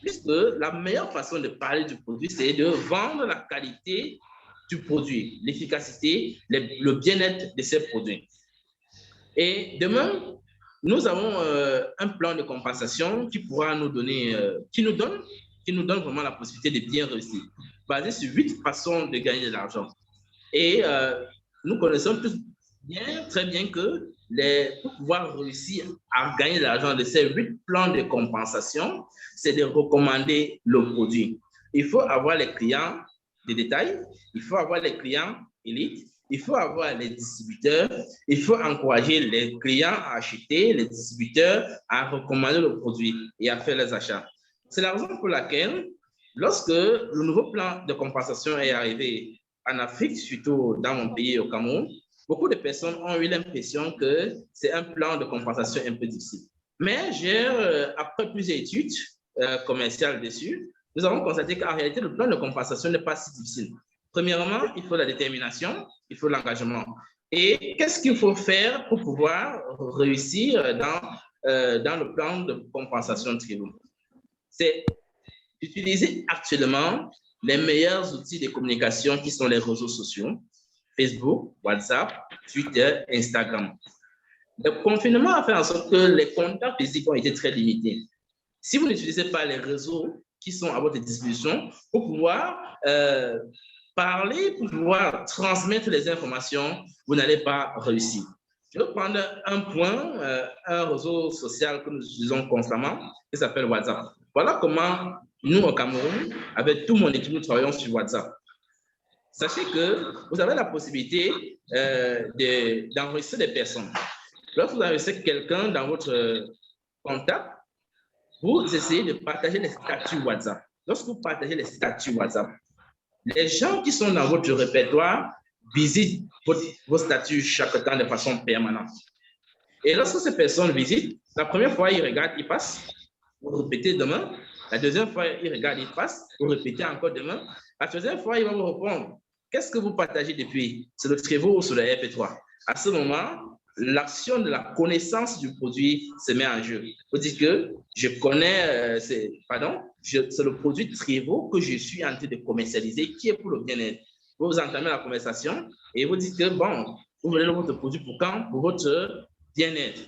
Puisque la meilleure façon de parler du produit, c'est de vendre la qualité du produit, l'efficacité, le bien-être de ces produits. Et demain, nous avons un plan de compensation qui pourra nous donner, qui nous donne vraiment la possibilité de bien réussir, basé sur 8 façons de gagner de l'argent. Et nous connaissons tous très bien que pour pouvoir réussir à gagner de l'argent de ces 8 plans de compensation, c'est de recommander le produit. Il faut avoir les clients de détail, il faut avoir les clients élites, il faut avoir les distributeurs, il faut encourager les clients à acheter, les distributeurs à recommander le produit et à faire les achats. C'est la raison pour laquelle, lorsque le nouveau plan de compensation est arrivé en Afrique, surtout dans mon pays, au Cameroun, beaucoup de personnes ont eu l'impression que c'est un plan de compensation un peu difficile. Mais après plusieurs études commerciales dessus, nous avons constaté qu'en réalité, le plan de compensation n'est pas si difficile. Premièrement, il faut la détermination, il faut l'engagement. Et qu'est-ce qu'il faut faire pour pouvoir réussir dans le plan de compensation Trevo? C'est utiliser actuellement les meilleurs outils de communication qui sont les réseaux sociaux, Facebook, WhatsApp, Twitter, Instagram. Le confinement a fait en sorte que les contacts physiques ont été très limités. Si vous n'utilisez pas les réseaux qui sont à votre disposition pour pouvoir parler, pour pouvoir transmettre les informations, vous n'allez pas réussir. Je vais prendre un point, un réseau social que nous utilisons constamment, qui s'appelle WhatsApp. Voilà comment nous, au Cameroun, avec tout mon équipe, nous travaillons sur WhatsApp. Sachez que vous avez la possibilité d'enregistrer des personnes. Lorsque vous enregistrez quelqu'un dans votre contact, vous essayez de partager les statuts WhatsApp. Lorsque vous partagez les statuts WhatsApp, les gens qui sont dans votre répertoire visitent vos statuts chaque temps de façon permanente. Et lorsque ces personnes visitent, la première fois, ils regardent, ils passent, vous répétez demain. La deuxième fois, ils regardent, ils passent, vous répétez encore demain. La troisième fois, ils vont vous répondre, qu'est-ce que vous partagez depuis? C'est le Trello ou sur le RP3? À ce moment, l'action de la connaissance du produit se met en jeu. Vous dites que je connais, c'est le produit Trello que je suis en train de commercialiser qui est pour le bien-être. Vous entamez la conversation et vous dites que bon, vous voulez votre produit pour quand? Pour votre bien-être.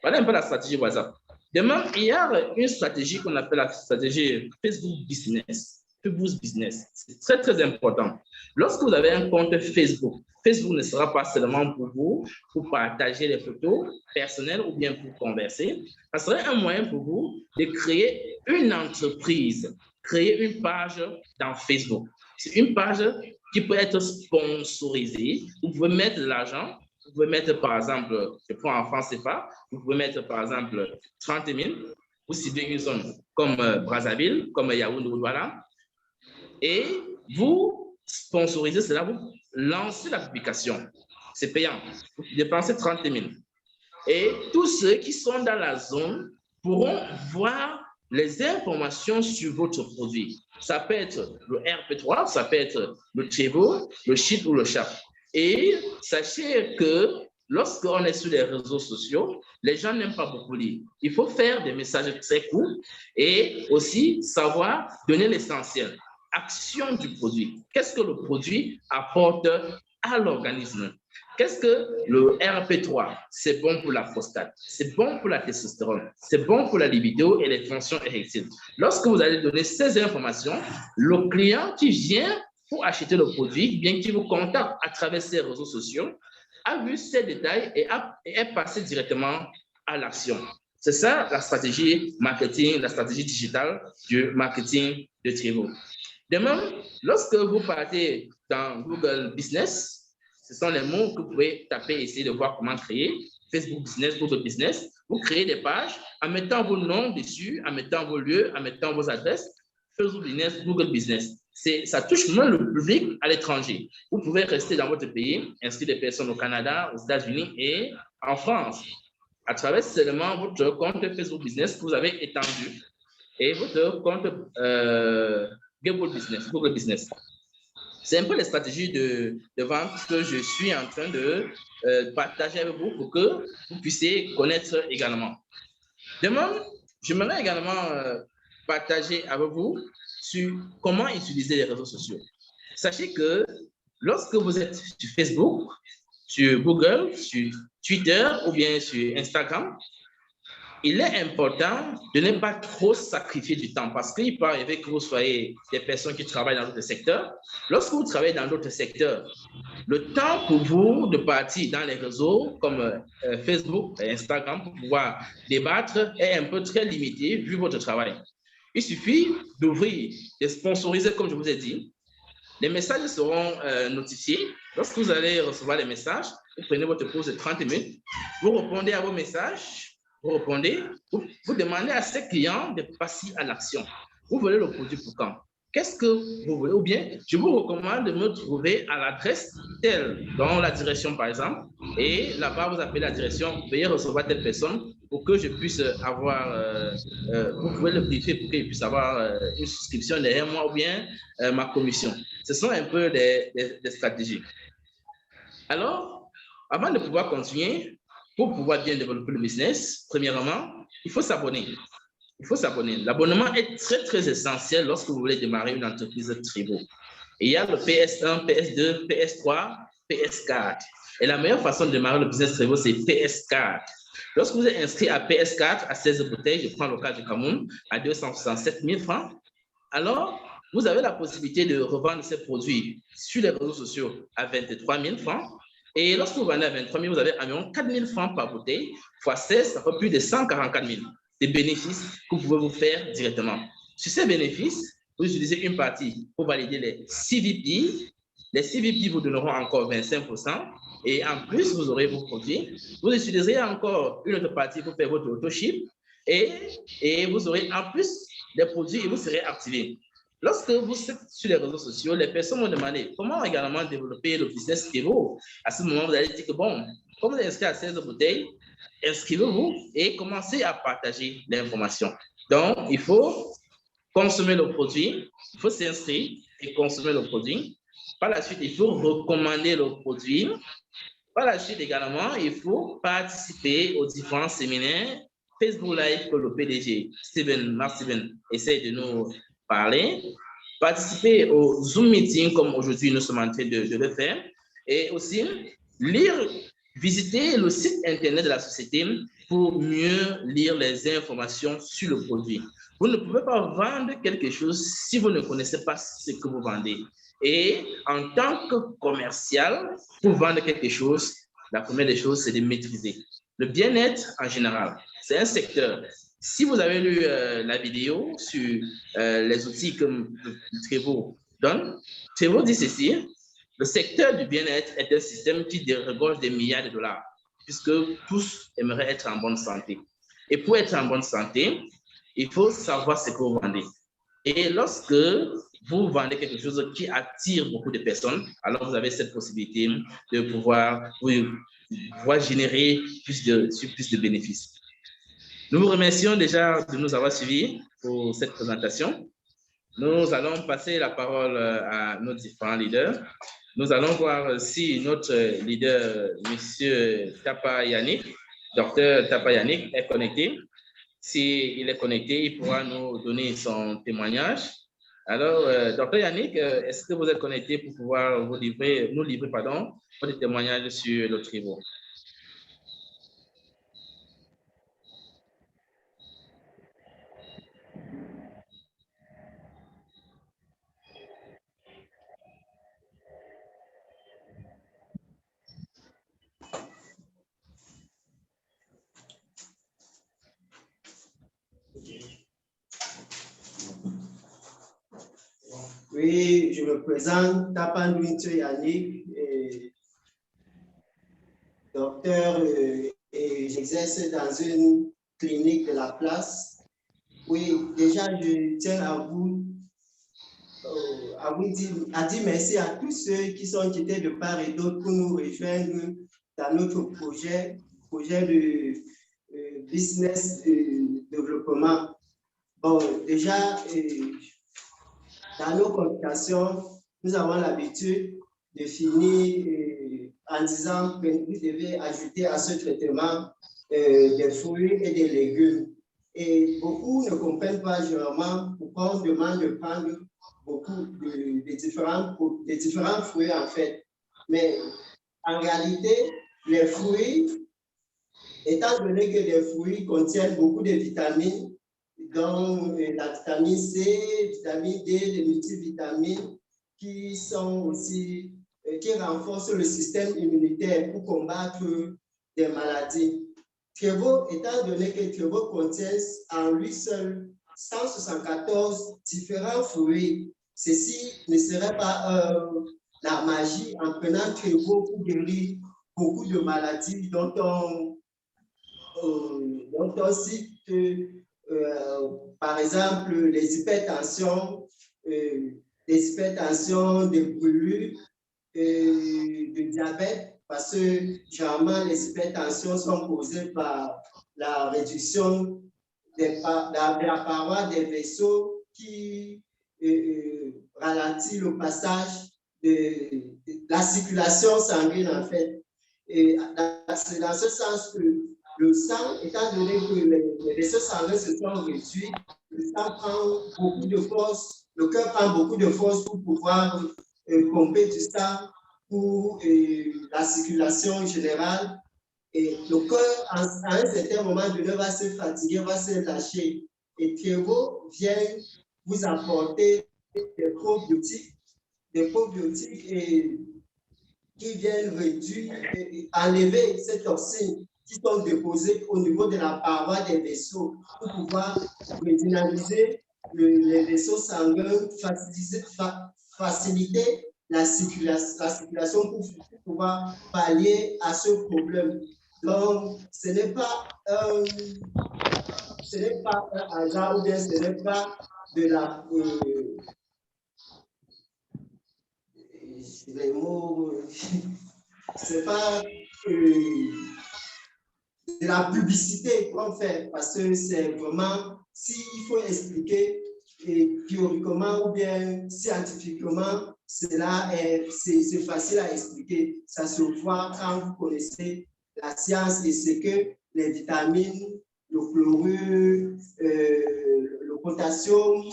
Voilà un peu la stratégie WhatsApp. Demain, il y a une stratégie qu'on appelle la stratégie Facebook Business. Facebook Business, c'est très, très important. Lorsque vous avez un compte Facebook, Facebook ne sera pas seulement pour vous, pour partager les photos personnelles ou bien pour converser. Ça serait un moyen pour vous de créer une entreprise, créer une page dans Facebook. C'est une page qui peut être sponsorisée. Vous pouvez mettre de l'argent. Vous pouvez mettre, par exemple, je prends en France CFA, vous pouvez mettre, par exemple, 30 000. Vous ciblez une zone comme Brazzaville, comme Yaoundé ou Douala. Et vous sponsorisez cela, vous lancez la publication. C'est payant. Vous dépensez 30 000. Et tous ceux qui sont dans la zone pourront voir les informations sur votre produit. Ça peut être le RP3, ça peut être le Trello, le Sheet ou le Chat. Et sachez que lorsqu'on est sur les réseaux sociaux, les gens n'aiment pas beaucoup lire. Il faut faire des messages très courts et aussi savoir donner l'essentiel. Action du produit. Qu'est-ce que le produit apporte à l'organisme? Qu'est-ce que le RP3? C'est bon pour la prostate, c'est bon pour la testostérone, c'est bon pour la libido et les fonctions érectiles. Lorsque vous allez donner ces informations, le client qui vient pour acheter le produit, bien qu'il vous contacte à travers ces réseaux sociaux, a vu ces détails et est passé directement à l'action. C'est ça la stratégie marketing, la stratégie digitale du marketing de Trello. De même, lorsque vous partez dans Google Business, ce sont les mots que vous pouvez taper, essayer de voir comment créer. Facebook Business, Google Business, vous créez des pages en mettant vos noms dessus, en mettant vos lieux, en mettant vos adresses. Facebook Business, Google Business. Ça touche moins le public à l'étranger. Vous pouvez rester dans votre pays, inscrire des personnes au Canada, aux États-Unis et en France. À travers seulement votre compte Facebook Business que vous avez étendu et votre compte Google Business. C'est un peu les stratégies de vente que je suis en train de partager avec vous pour que vous puissiez connaître également. Demain, j'aimerais également partager avec vous sur comment utiliser les réseaux sociaux. Sachez que lorsque vous êtes sur Facebook, sur Google, sur Twitter ou bien sur Instagram, il est important de ne pas trop sacrifier du temps parce qu'il peut arriver que vous soyez des personnes qui travaillent dans d'autres secteurs. Lorsque vous travaillez dans d'autres secteurs, le temps pour vous de partir dans les réseaux comme Facebook et Instagram pour pouvoir débattre est un peu très limité vu votre travail. Il suffit d'ouvrir, de sponsoriser comme je vous ai dit. Les messages seront notifiés. Lorsque vous allez recevoir les messages, vous prenez votre pause de 30 minutes, vous répondez à vos messages. Vous répondez, vous demandez à ces clients de passer à l'action. Vous voulez le produit pour quand? Qu'est-ce que vous voulez? Ou bien, je vous recommande de me trouver à l'adresse telle, dans la direction par exemple, et là-bas, vous appelez la direction, veuillez recevoir telle personne pour que je puisse avoir, vous pouvez le briefer pour qu'il puisse avoir une souscription derrière moi ou bien ma commission. Ce sont un peu des stratégies. Alors, avant de pouvoir continuer, pour pouvoir bien développer le business, premièrement, il faut s'abonner. Il faut s'abonner. L'abonnement est très, très essentiel lorsque vous voulez démarrer une entreprise Trello. Et il y a le PS1, PS2, PS3, PS4. Et la meilleure façon de démarrer le business Trello, c'est PS4. Lorsque vous êtes inscrit à PS4, à 16 bouteilles, je prends le cas du Cameroun, à 267 000 francs, alors vous avez la possibilité de revendre ces produits sur les réseaux sociaux à 23 000 francs. Et lorsque vous vendez à 23 000, vous avez environ 4 000 francs par bouteille, fois 16, ça fait plus de 144 000 des bénéfices que vous pouvez vous faire directement. Sur ces bénéfices, vous utilisez une partie pour valider les CVP. Les CVP vous donneront encore 25%. Et en plus, vous aurez vos produits. Vous utiliserez encore une autre partie pour faire votre auto-ship. Et vous aurez en plus des produits et vous serez activé. Lorsque vous êtes sur les réseaux sociaux, les personnes m'ont demandé comment également développer le business Trevo. À ce moment, vous allez dire que bon, comme vous êtes inscrit à 16 bouteilles, inscrivez-vous et commencez à partager l'information. Donc, il faut consommer le produit, il faut s'inscrire et consommer le produit. Par la suite, il faut recommander le produit. Par la suite également, il faut participer aux différents séminaires Facebook Live que le PDG Marc Steven essaie de nous parler. Participer au Zoom meeting comme aujourd'hui nous sommes en train de le faire. Et aussi visiter le site internet de la société pour mieux lire les informations sur le produit. Vous ne pouvez pas vendre quelque chose si vous ne connaissez pas ce que vous vendez. Et en tant que commercial, pour vendre quelque chose, la première des choses, c'est de maîtriser. Le bien-être en général, c'est un secteur. Si vous avez lu la vidéo sur les outils que Trevo donne, Trevo dit ceci: le secteur du bien-être est un système qui regorge des milliards de dollars, puisque tous aimeraient être en bonne santé. Et pour être en bonne santé, il faut savoir ce que vous vendez. Et lorsque vous vendez quelque chose qui attire beaucoup de personnes, alors vous avez cette possibilité de pouvoir générer plus de bénéfices. Nous vous remercions déjà de nous avoir suivis pour cette présentation. Nous allons passer la parole à nos différents leaders. Nous allons voir si notre leader, M. Tapa Yannick, Dr Tapa Yannick, est connecté. S'il est connecté, il pourra nous donner son témoignage. Alors, Dr Yannick, est-ce que vous êtes connecté pour pouvoir nous livrer votre témoignage sur le Trevo? Oui, je me présente, Tapan Winter Yannick, docteur, et j'exerce dans une clinique de la place. Oui, déjà, je tiens à dire merci à tous ceux qui sont quittés de part et d'autre pour nous rejoindre dans notre projet de business développement. Bon, déjà, dans nos consultations, nous avons l'habitude de finir en disant que vous devez ajouter à ce traitement des fruits et des légumes. Et beaucoup ne comprennent pas généralement pourquoi on demande de prendre beaucoup de différents fruits en fait. Mais en réalité, les fruits, étant donné que les fruits contiennent beaucoup de vitamines, dont la vitamine C, vitamine D, les multivitamines qui sont aussi, qui renforcent le système immunitaire pour combattre des maladies. Trevo, étant donné que Trevo contient en lui seul 174 différents fruits, ceci ne serait pas la magie en prenant Trevo pour guérir beaucoup de maladies dont on cite par exemple les hypertensions, des brûlures, de diabète, parce que généralement les hypertensions sont causées par la réduction de la paroi des vaisseaux qui ralentit le passage de la circulation sanguine en fait. Et c'est dans ce sens que le sang, étant donné que les vaisseaux sanguins se sont réduits, le sang prend beaucoup de force, le cœur prend beaucoup de force pour pouvoir pomper du sang pour la circulation générale. Et le cœur, à un certain moment donné, va se fatiguer, va se lâcher. Et Trevo vient vous apporter des probiotiques qui viennent réduire et enlever ces toxines qui sont déposées au niveau de la paroi des vaisseaux pour pouvoir redynamiser les vaisseaux sanguins, faciliter la circulation pour pouvoir pallier à ce problème. Donc, ce n'est pas un hasard ou bien ce n'est pas les mots, c'est pas de la publicité qu'on fait, parce que c'est vraiment, s'il faut expliquer théoriquement ou bien scientifiquement, c'est facile à expliquer. Ça se voit quand vous connaissez la science et ce que les vitamines, le chlorure, le potassium,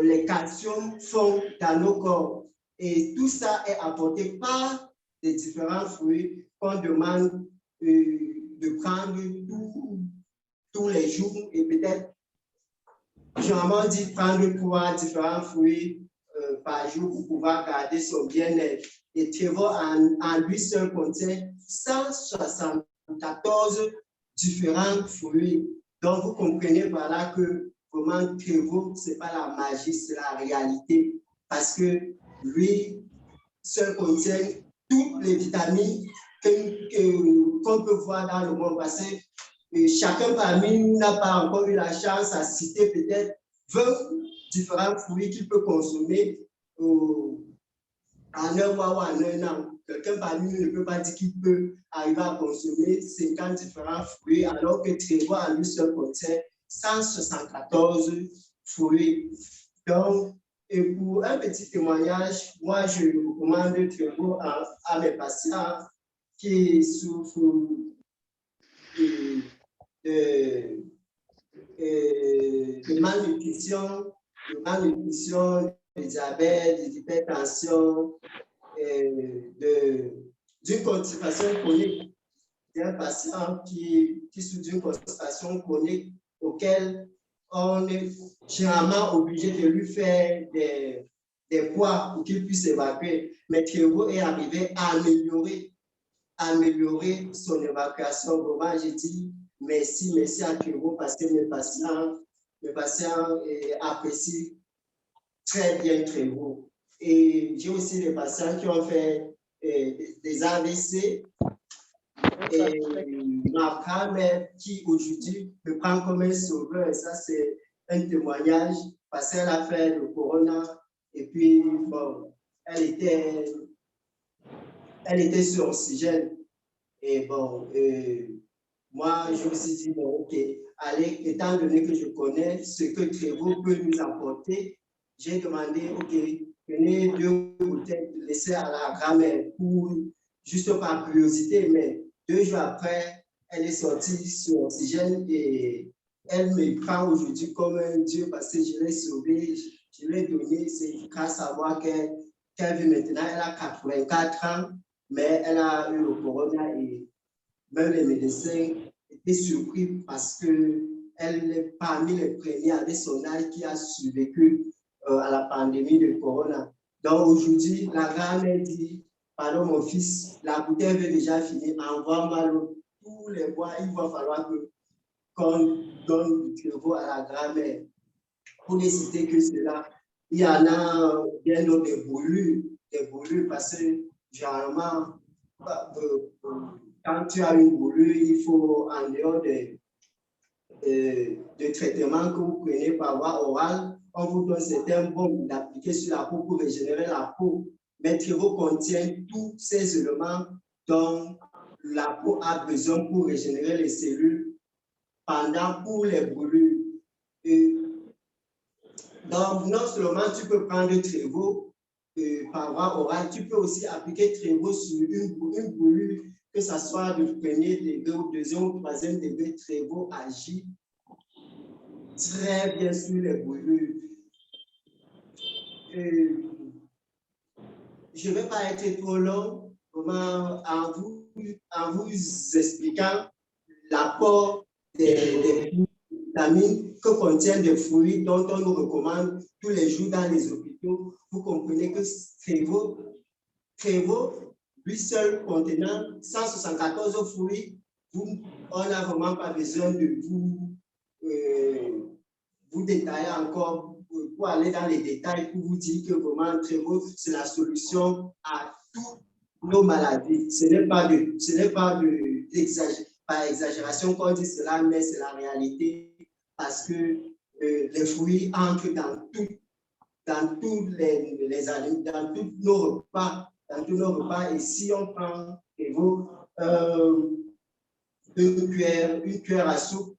les calciums font dans nos corps. Et tout ça est apporté par les différents fruits qu'on demande de prendre tous les jours et peut-être, généralement dit, prendre 3 différents fruits par jour pour pouvoir garder son bien-être. Et Trevor en lui seul contient 174 différents fruits. Donc, vous comprenez par là que vraiment Trevor, ce n'est pas la magie, c'est la réalité. Parce que lui seul contient toutes les vitamines qu'on peut voir dans le monde. Parce que chacun parmi nous n'a pas encore eu la chance à citer peut-être 20 différents fruits qu'il peut consommer en un mois ou en un an. Quelqu'un parmi nous ne peut pas dire qu'il peut arriver à consommer 50 différents fruits, alors que Trevor à lui seul contient 174 fruits. Donc, et pour un petit témoignage, moi je recommande Trevor à mes patients qui souffrent de malnutrition, de diabète, d'hypertension, d'une constipation chronique. C'est un patient qui souffre d'une constipation chronique auquel on est généralement obligé de lui faire des poids pour qu'il puisse évacuer. Mais Trevor est arrivé à améliorer son évacuation. Vraiment, j'ai dit merci à Trevor parce que mes patients apprécient très bien Trevor. Et j'ai aussi des patients qui ont fait des AVC. Et ma grand-mère qui aujourd'hui me prend comme un sauveur, et ça c'est un témoignage parce qu'elle a fait le corona et puis bon, elle était sur oxygène. Et bon, moi je me suis dit, bon, ok, allez, étant donné que je connais ce que Trevor peut nous apporter, j'ai demandé, ok, prenez 2 bouteilles, laissez à la grand-mère pour, juste par curiosité, mais 2 jours après, elle est sortie sur oxygène et elle me prend aujourd'hui comme un Dieu parce que je l'ai sauvée, je l'ai donnée, c'est grâce à moi qu'elle vit maintenant. Elle a 84 ans, mais elle a eu le corona et même les médecins étaient surpris parce qu'elle est parmi les premiers avec son âge qui a survécu à la pandémie de corona. Donc aujourd'hui, la grand-mère dit, pardon mon fils, la bouteille veut déjà finir, envoie-moi l'eau. Tous les mois, il va falloir qu'on donne du Trevor à la grand-mère. Pour ne citer que cela, il y en a bien d'autres des brûlures parce que généralement, quand tu as une brûlure, il faut en dehors de traitements que vous prenez par voie orale, on vous donne certains bombes d'appliquer sur la peau pour régénérer la peau. Mais Trevor contient tous ces éléments dont la peau a besoin pour régénérer les cellules pour les brûlures. Donc, non seulement tu peux prendre Trevor par voie orale, tu peux aussi appliquer Trevor sur une brûlure, que ce soit du 1er degré ou 2e ou 3e degré. Trevor agit très bien sur les brûlures. Je ne vais pas être trop long en vous expliquant l'apport des vitamines que contiennent des fruits dont on nous recommande tous les jours dans les hôpitaux. Vous comprenez que Trevor, lui seul contenant 174 fruits, on n'a vraiment pas besoin de vous détailler encore pour aller dans les détails pour vous dire que vraiment Trevor, c'est la solution à toutes nos maladies. Ce n'est pas par exagération qu'on dit cela, mais c'est la réalité parce que les fruits entrent dans dans tous les aliments, dans tous nos repas. Et si on prend une cuillère à soupe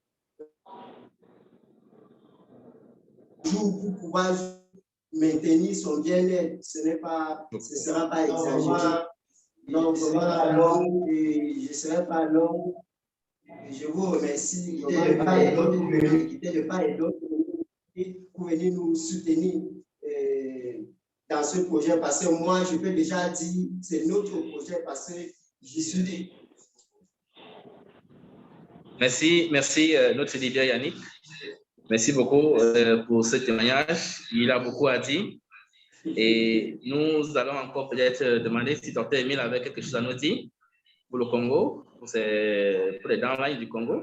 pour pouvoir maintenir son bien-être, ce sera pas exagéré. Donc, je ne serai pas long. Je vous remercie de part et d'autre pour venir nous soutenir dans ce projet, parce que moi, je peux déjà dire c'est notre projet parce que j'y suis. Merci, notre leader Yannick. Merci beaucoup pour ce témoignage. Il a beaucoup à dire. Et nous allons encore peut-être demander si Dr. Emile avait quelque chose à nous dire pour le Congo, pour les downlines du Congo.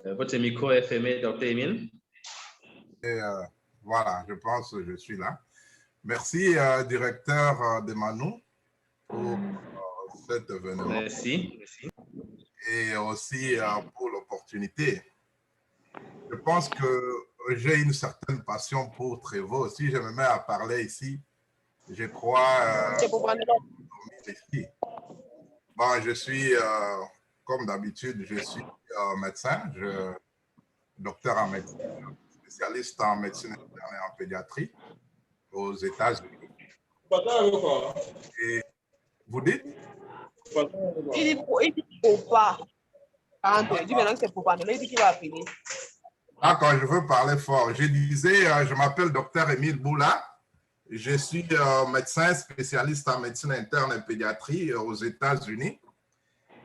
Votre micro est fermé, Dr. Emile. Voilà, je pense que je suis là. Merci, directeur de Manu, pour cet événement. Merci. Et aussi pour l'opportunité. Je pense que j'ai une certaine passion pour Trévo. Si je me mets à parler ici, je crois ici. Bon, je suis, comme d'habitude, je suis médecin, docteur en médecine, spécialiste en médecine interne et en pédiatrie aux États-Unis. Et vous dites? Il dit pour pas. D'accord, je veux parler fort. Je disais, je m'appelle Dr. Emile Boula. Je suis médecin spécialiste en médecine interne et pédiatrie aux États-Unis.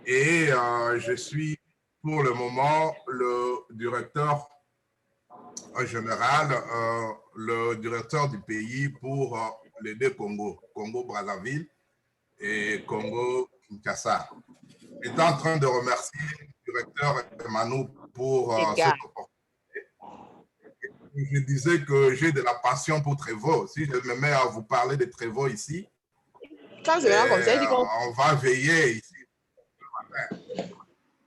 Et je suis pour le moment le directeur général, le directeur du pays pour les deux Congos, Congo-Brazzaville et Congo-Kinshasa. J'étais en train de remercier le directeur Emmanuel pour cette opportunité. Je disais que j'ai de la passion pour Trévo. Si je me mets à vous parler de Trévo ici, on va veiller ici ce matin.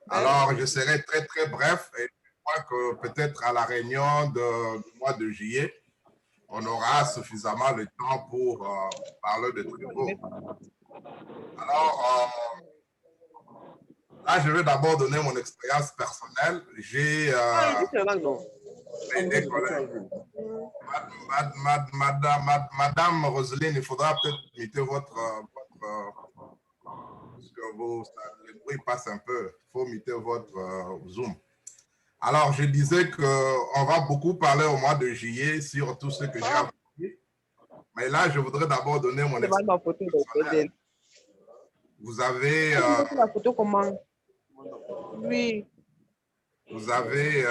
Alors, je serai très, très bref et je crois que peut-être à la réunion du mois de juillet, on aura suffisamment de temps pour parler de Trévo. Alors, là, je vais d'abord donner mon expérience personnelle. J'ai des collègues. Madame Roselyne, il faudra peut-être imiter votre parce que le bruit passe un peu. Il faut imiter votre Zoom. Alors, je disais qu'on va beaucoup parler au mois de juillet sur tout ce que j'ai appris. Mais là, je voudrais d'abord donner mon expérience personnelle. Vous avez... la photo comment? Oui. Vous avez...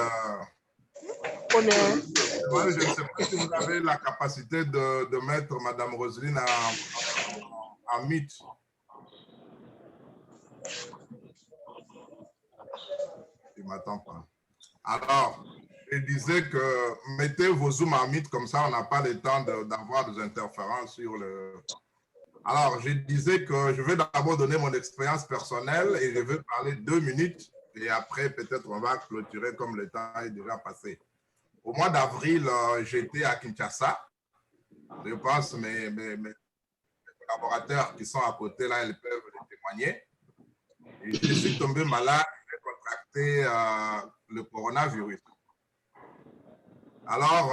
je ne sais pas si vous avez la capacité de mettre Madame Roselyne en mute. Il ne m'attend pas. Alors, je disais que mettez vos zooms en mute, comme ça on n'a pas le temps d'avoir des interférences sur le... Alors, je disais que je vais d'abord donner mon expérience personnelle et je vais parler 2 minutes et après peut-être on va clôturer comme le temps est déjà passé. Au mois d'avril, j'étais à Kinshasa. Je pense mes collaborateurs qui sont à côté là, ils peuvent le témoigner. Et je suis tombé malade, j'ai contracté le coronavirus. Alors,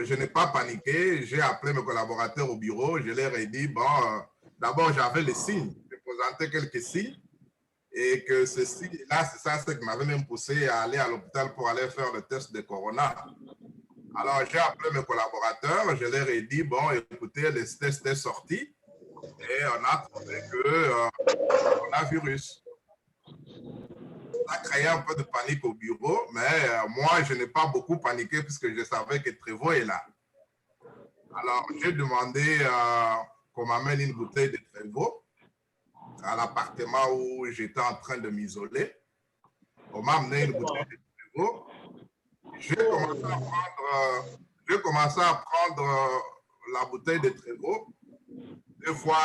je n'ai pas paniqué, j'ai appelé mes collaborateurs au bureau, je leur ai dit, bon, d'abord j'avais les signes, j'ai présenté quelques signes et que ceci, là, c'est ça ce qui m'avait même poussé à aller à l'hôpital pour aller faire le test de corona. Alors, j'ai appelé mes collaborateurs, je leur ai dit, bon, écoutez, le test est sorti et on a trouvé que coronavirus. Ça a créé un peu de panique au bureau, mais moi, je n'ai pas beaucoup paniqué puisque je savais que Trévo est là. Alors, j'ai demandé qu'on m'amène une bouteille de Trévo à l'appartement où j'étais en train de m'isoler. On m'a amené une bouteille de Trévo. J'ai commencé à prendre la bouteille de Trévo 2 fois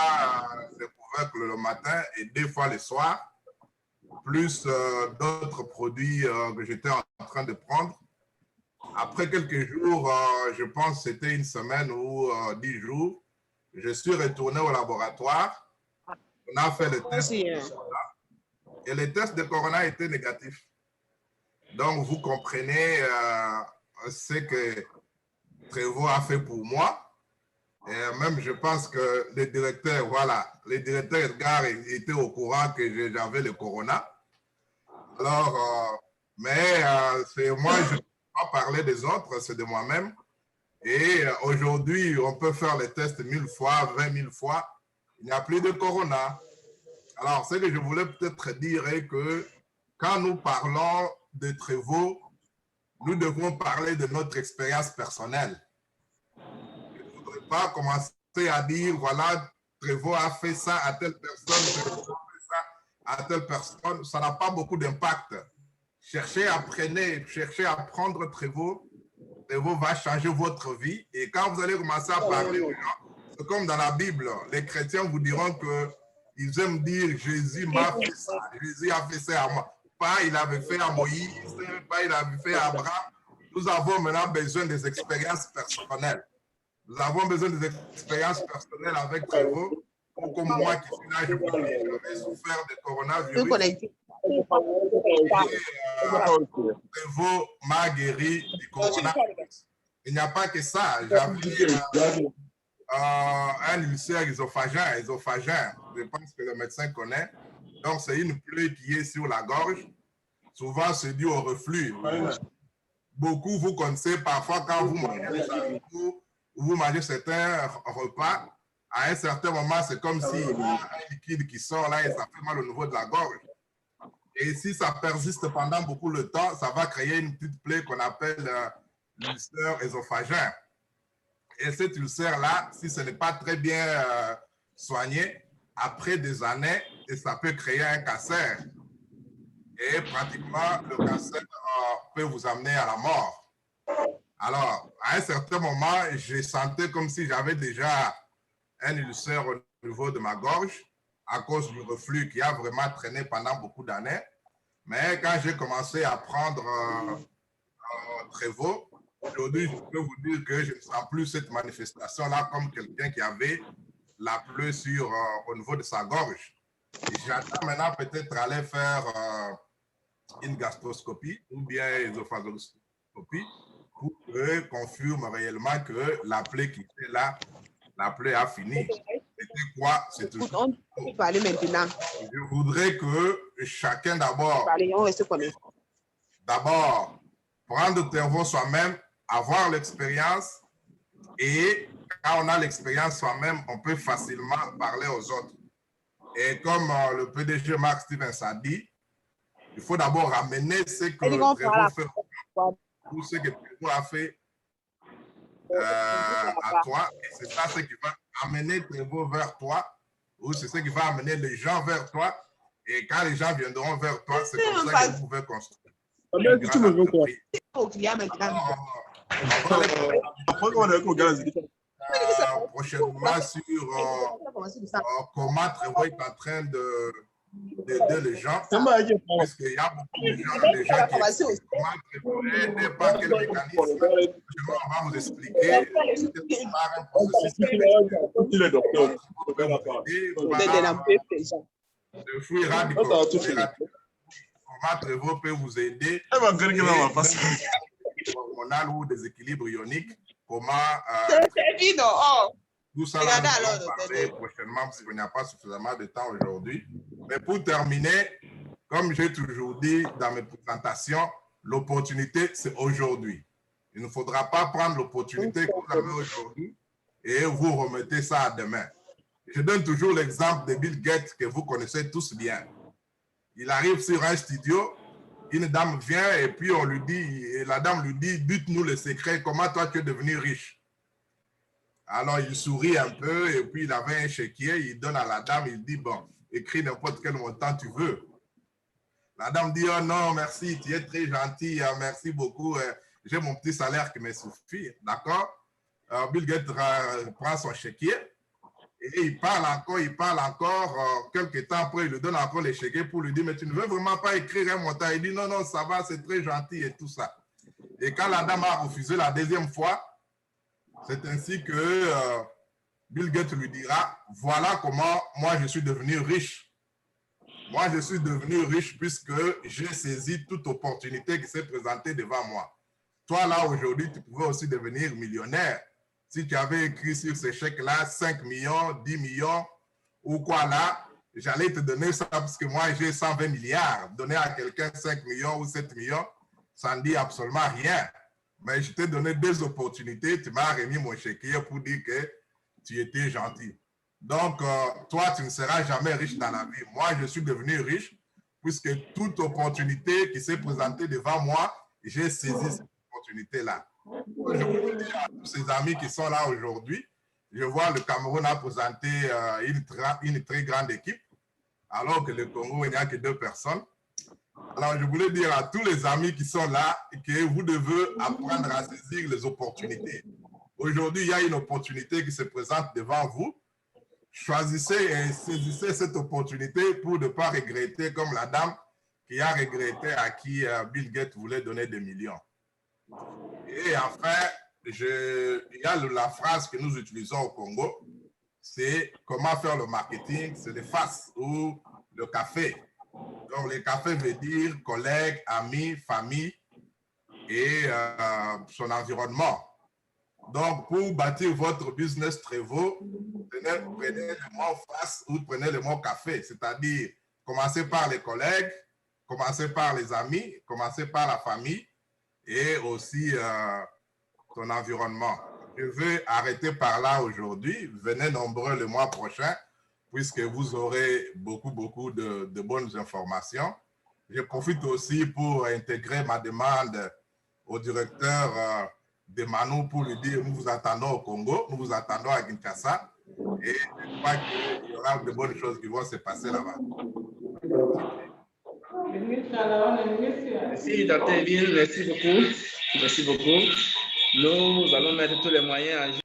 le couvercle le matin et 2 fois le soir. plus d'autres produits que j'étais en train de prendre. Après quelques jours, je pense que c'était une semaine ou 10 jours, je suis retourné au laboratoire. On a fait le test de corona, et le test de corona était négatif. Donc, vous comprenez ce que Trevor a fait pour moi. Et même, je pense que le directeur, voilà, le directeur Edgar était au courant que j'avais le corona. Alors, mais c'est moi, je ne peux pas parler des autres, c'est de moi-même. Et aujourd'hui, on peut faire les tests 1000 fois, 20 000 fois. Il n'y a plus de corona. Alors, ce que je voulais peut-être dire est que quand nous parlons de Trevor, nous devons parler de notre expérience personnelle. Je ne voudrais pas commencer à dire, voilà, Trevor a fait ça à telle personne, Trevor a fait ça à telle personne. Ça n'a pas beaucoup d'impact. Cherchez à prendre Trevor. Trevor va changer votre vie. Et quand vous allez commencer à parler aux gens, c'est comme dans la Bible, les chrétiens vous diront qu'ils aiment dire Jésus m'a fait ça, Jésus a fait ça à moi. Pas il avait fait à Moïse, pas il avait fait à Abraham. Nous avons maintenant besoin des expériences personnelles. Nous avons besoin des expériences personnelles avec Trevor. Comme moi qui suis là, je vous dis, j'avais souffert de coronavirus. Trevor m'a guéri du coronavirus. Il n'y a pas que ça. J'avais un ulcère œsophagien. Je pense que le médecin connaît. Donc, c'est une plaie qui est sur la gorge. Souvent, c'est dû au reflux. Beaucoup, vous connaissez parfois quand vous mangez des aliments, vous mangez certains repas, à un certain moment, c'est comme s'il y a un liquide qui sort là et ça fait mal au niveau de la gorge. Et si ça persiste pendant beaucoup de temps, ça va créer une petite plaie qu'on appelle l'ulcère œsophagien. Et cet ulcère-là, si ce n'est pas très bien soigné, après des années, ça peut créer un cancer. Et pratiquement, le cancer peut vous amener à la mort. Alors, à un certain moment, je sentais comme si j'avais déjà un ulcère au niveau de ma gorge à cause du reflux qui a vraiment traîné pendant beaucoup d'années. Mais quand j'ai commencé à prendre Trevor, aujourd'hui, je peux vous dire que je ne sens plus cette manifestation-là comme quelqu'un qui avait la plaie au niveau de sa gorge. Et j'attends maintenant peut-être aller faire une gastroscopie ou bien œsophagoscopie pour que confirme réellement que la plaie qui était là, la plaie a fini. C'était quoi? C'est tout. On peut parler maintenant. Je voudrais que chacun d'abord prendre Trevor soi-même, avoir l'expérience, et quand on a l'expérience soi-même, on peut facilement parler aux autres. Et comme le PDG Mark Stevens a dit, il faut d'abord ramener ce que Trevor fait ou ce que Trevor a fait à toi. Et c'est ça ce qui va amener Trevor vers toi, ou c'est ce qui va amener les gens vers toi. Et quand les gens viendront vers toi, c'est comme ça que vous pouvez construire. Prochainement sur comment Trevor est en train d'aider les gens, parce qu'il y a beaucoup de gens qui expliquent comment Trevor aide, par quel mécanisme. On va vous expliquer par un processus de fruits radicaux. Comment Trevor peut vous aider hormonal ou des équilibres ioniques, comment tout ça, là, nous allons parler prochainement parce qu'il n'y a pas suffisamment de temps aujourd'hui. Mais pour terminer, comme j'ai toujours dit dans mes présentations, l'opportunité, c'est aujourd'hui. Il ne faudra pas prendre l'opportunité que vous avez aujourd'hui et vous remettez ça à demain. Je donne toujours l'exemple de Bill Gates que vous connaissez tous bien. Il arrive sur un studio, une dame vient et puis on lui dit, et la dame lui dit, dites-nous le secret, comment toi tu es devenu riche? Alors il sourit un peu et puis il avait un chéquier, il donne à la dame, il dit, bon, écris n'importe quel montant tu veux. La dame dit, oh non, merci, tu es très gentil, merci beaucoup, j'ai mon petit salaire qui me suffit, d'accord? Bill Gates prend son chéquier Et il parle encore. Quelques temps après, il lui donne encore les chéquiers pour lui dire, mais tu ne veux vraiment pas écrire un montant. Il dit, non, non, ça va, c'est très gentil et tout ça. Et quand la dame a refusé la deuxième fois, c'est ainsi que Bill Gates lui dira, voilà comment moi je suis devenu riche. Moi, je suis devenu riche puisque j'ai saisi toute opportunité qui s'est présentée devant moi. Toi, là, aujourd'hui, tu pouvais aussi devenir millionnaire. Si tu avais écrit sur ce chèque-là 5 millions, 10 millions ou quoi là, j'allais te donner ça parce que moi, j'ai 120 milliards. Donner à quelqu'un 5 millions ou 7 millions, ça ne dit absolument rien. Mais je t'ai donné deux opportunités. Tu m'as remis mon chéquier pour dire que tu étais gentil. Donc, toi, tu ne seras jamais riche dans la vie. Moi, je suis devenu riche puisque toute opportunité qui s'est présentée devant moi, j'ai saisi cette opportunité-là. Je voudrais dire à tous ces amis qui sont là aujourd'hui, je vois le Cameroun a présenté une très grande équipe, alors que le Congo, il n'y a que 2 personnes. Alors, je voulais dire à tous les amis qui sont là que vous devez apprendre à saisir les opportunités. Aujourd'hui, il y a une opportunité qui se présente devant vous. Choisissez et saisissez cette opportunité pour ne pas regretter comme la dame qui a regretté à qui Bill Gates voulait donner des millions. Et enfin, il y a la phrase que nous utilisons au Congo, c'est comment faire le marketing, c'est le face ou le café. Donc, le café veut dire collègues, amis, famille et son environnement. Donc, pour bâtir votre business Trevo, prenez le mot face ou prenez le mot café, c'est-à-dire commencez par les collègues, commencez par les amis, commencez par la famille et aussi ton environnement. Je vais arrêter par là aujourd'hui. Venez nombreux le mois prochain puisque vous aurez beaucoup de bonnes informations. Je profite aussi pour intégrer ma demande au directeur de Manu pour lui dire nous vous attendons au Congo, nous vous attendons à Kinshasa et je crois qu'il y aura de bonnes choses qui vont se passer là-bas. Merci, Dr. Evil, merci beaucoup. Merci beaucoup. Nous allons mettre tous les moyens en jeu.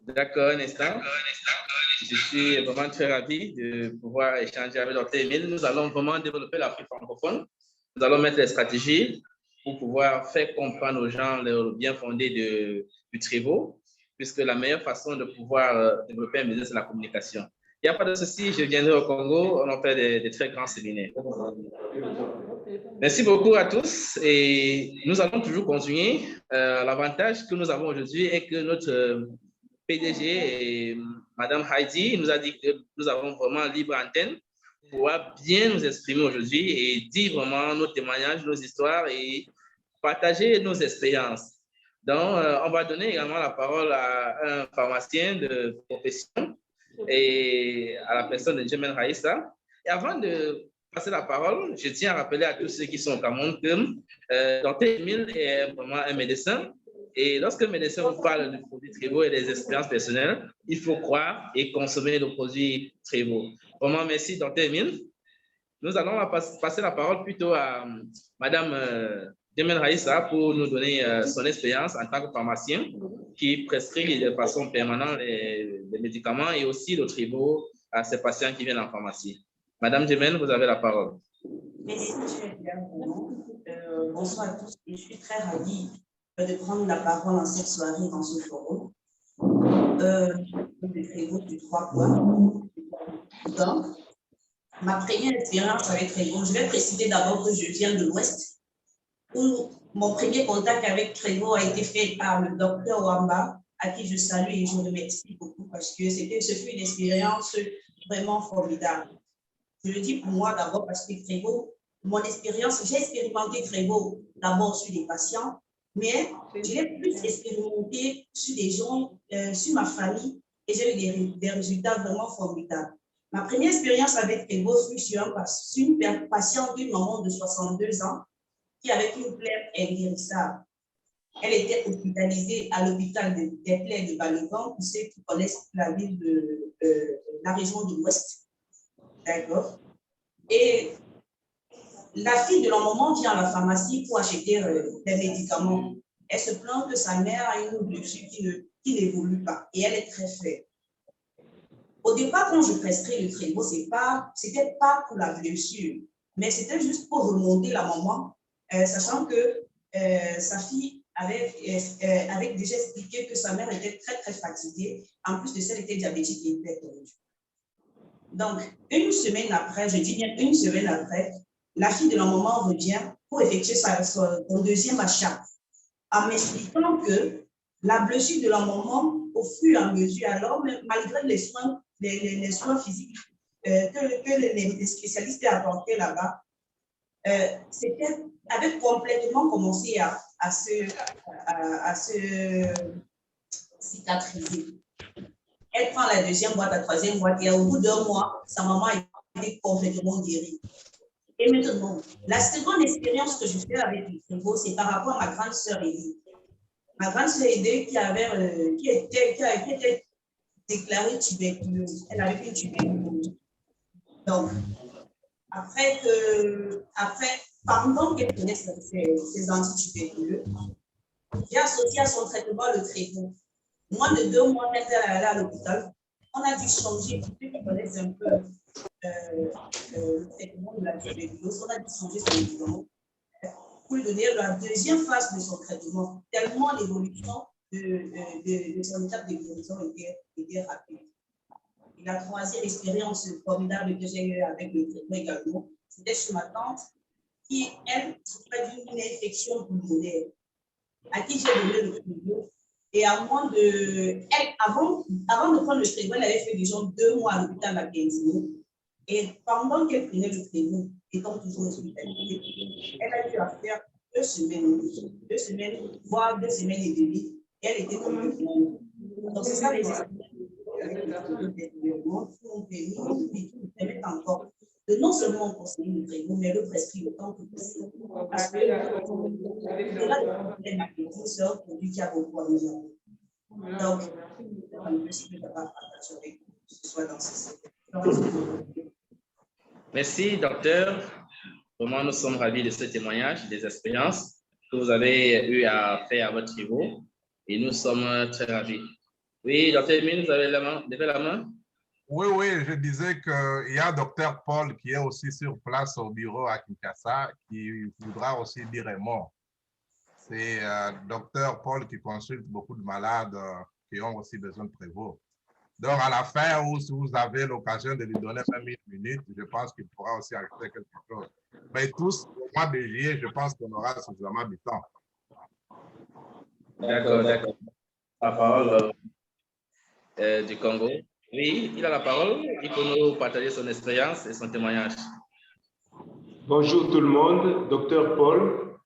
D'accord, un instant. Je suis vraiment très ravi de pouvoir échanger avec Dr. Emile. Nous allons vraiment développer l'Afrique francophone. Nous allons mettre les stratégies pour pouvoir faire comprendre aux gens le bien fondé du Trevo, puisque la meilleure façon de pouvoir développer un business, c'est la communication. Il n'y a pas de souci, je viendrai au Congo, on a fait des très grands séminaires. Merci beaucoup à tous et nous allons toujours continuer. L'avantage que nous avons aujourd'hui est que notre PDG et Madame Heidi nous a dit que nous avons vraiment libre antenne pour pouvoir bien nous exprimer aujourd'hui et dire vraiment nos témoignages, nos histoires et partager nos expériences. Donc, on va donner également la parole à un pharmacien de profession et à la personne de Jemen Raïssa. Et avant de passer la parole, je tiens à rappeler à tous ceux qui sont au Cameroun que Dr. Emile est vraiment un médecin. Et lorsque le médecin vous parle du produit Trevo et des expériences personnelles, il faut croire et consommer le produit Trevo. Vraiment, merci, Dr. Emile. Nous allons passer la parole plutôt à Madame Jemen Raïssa pour nous donner son expérience en tant que pharmacien qui prescrit de façon permanente les médicaments et aussi le Trevo à ses patients qui viennent en pharmacie. Madame Jemen, vous avez la parole. Merci, M. Bonsoir à tous et je suis très ravie de prendre la parole en cette soirée dans ce forum. Le Trevo du 3 points. Donc, ma première expérience avec Trevo, je vais préciser d'abord que je viens de l'Ouest, où mon premier contact avec Trevo a été fait par le docteur Wamba, à qui je salue et je remercie beaucoup parce que ce fut une expérience vraiment formidable. Je le dis pour moi d'abord parce que Trevo, mon expérience, j'ai expérimenté Trevo d'abord sur des patients, mais je l'ai plus expérimenté sur des gens, sur ma famille, et j'ai eu des résultats vraiment formidables. Ma première expérience avec Trevo fut sur une patiente d'une maman de 62 ans qui avait une plaie inguérissable. Elle était hospitalisée à l'hôpital des plaies de Balogan, pour ceux qui connaissent la ville de la région de l'Ouest. D'accord. Et La fille de la maman vient à la pharmacie pour acheter des médicaments. Elle se plaint que sa mère a une blessure qui n'évolue pas et elle est très faible. Au départ, quand je prescris le Trévo, c'était pas pour la blessure, mais c'était juste pour remonter la maman, sachant que sa fille avait déjà expliqué que sa mère était très, très fatiguée. En plus de ça, elle était diabétique et hypertendue. Donc, une semaine après, je dis bien une semaine après, la fille de la maman revient pour effectuer son deuxième achat, en m'expliquant que la blessure de la maman, au fur et à mesure, alors, malgré les soins physiques que les spécialistes apportaient là-bas, avait complètement commencé à se cicatriser. Elle prend la deuxième boîte, la troisième boîte, et au bout d'1 mois, sa maman était complètement guérie. Et maintenant, la seconde expérience que je fais avec le Trévo, c'est par rapport à ma grande sœur Élie. Ma grande sœur Élie qui était déclarée tuberculeuse. Elle avait fait une tuberculose. Donc, pendant qu'elle prenait ses antituberculeux, j'ai associé à son traitement le Trévo. Moins de 2 mois, quand elle est allée à l'hôpital, on a dû changer, pour ceux qui connaissent un peu le traitement de la tuberculose, on a dû changer son médicament pour lui donner la deuxième phase de son traitement, tellement l'évolution de son étape de guérison était rapide. Et la troisième expérience formidable que j'ai eue avec le traitement également, c'était chez ma tante qui, elle, souffrait d'une infection pulmonaire, à qui j'ai donné le Trévo. Et avant de prendre le Trévo, elle avait fait déjà 2 mois à l'hôpital à Kenzino. Et pendant qu'elle prenait le Trévo, étant toujours hospitalisée, elle a eu à faire 2 semaines, voire 2 semaines et demie. Et elle était complètement. Donc, c'est ça les expériences avec le Trévo qui ont permis encore de non seulement conseiller le Trévo, mais le prescrire autant que possible. Parce que c'est un produit qui a beaucoup à nous apporter. Donc, merci de t'avoir partagé avec nous, que ce soit dans ce secteur. Merci, docteur. Vraiment, nous sommes ravis de ce témoignage, des expériences que vous avez eu à faire à votre niveau. Et nous sommes très ravis. Oui, docteur Emile, vous avez levé la main? Oui, je disais qu'il y a docteur Paul qui est aussi sur place au bureau à Kinshasa qui voudra aussi dire un mot. C'est docteur Paul qui consulte beaucoup de malades qui ont aussi besoin de Trévo. Donc, à la fin, ou si vous avez l'occasion de lui donner 20 minutes, je pense qu'il pourra aussi ajouter quelque chose. Mais tous, au mois de juillet, je pense qu'on aura suffisamment de temps. D'accord. La parole du Congo. Oui, il a la parole. Il peut nous partager son expérience et son témoignage. Bonjour tout le monde, docteur Paul.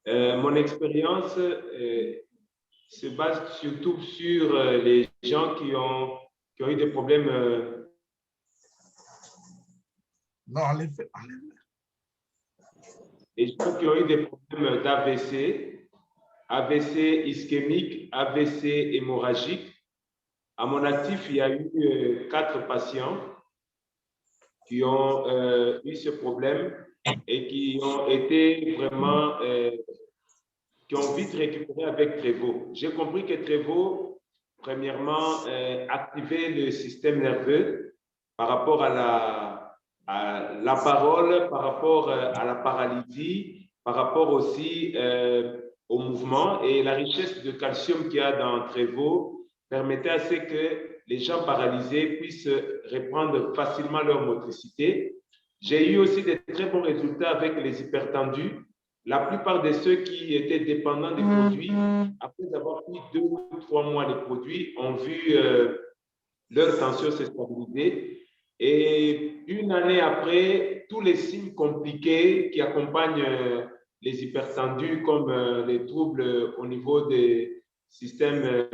Mon expérience se base surtout sur les gens qui ont eu des problèmes. Non, allez. Les gens qui ont eu des problèmes d'AVC, AVC ischémique, AVC hémorragique. À mon actif, il y a eu 4 patients qui ont eu ce problème et qui ont été vraiment, qui ont vite récupéré avec Trévo. J'ai compris que Trévo, premièrement, activait le système nerveux par rapport à la parole, par rapport à la paralysie, par rapport aussi au mouvement, et la richesse de calcium qu'il y a dans Trévo permettait à ce que les gens paralysés puissent reprendre facilement leur motricité. J'ai eu aussi de très bons résultats avec les hypertendus. La plupart de ceux qui étaient dépendants des produits, après avoir pris 2 ou 3 mois les produits, ont vu leur tension se stabiliser. Et 1 année après, tous les signes compliqués qui accompagnent les hypertendus, comme les troubles au niveau des systèmes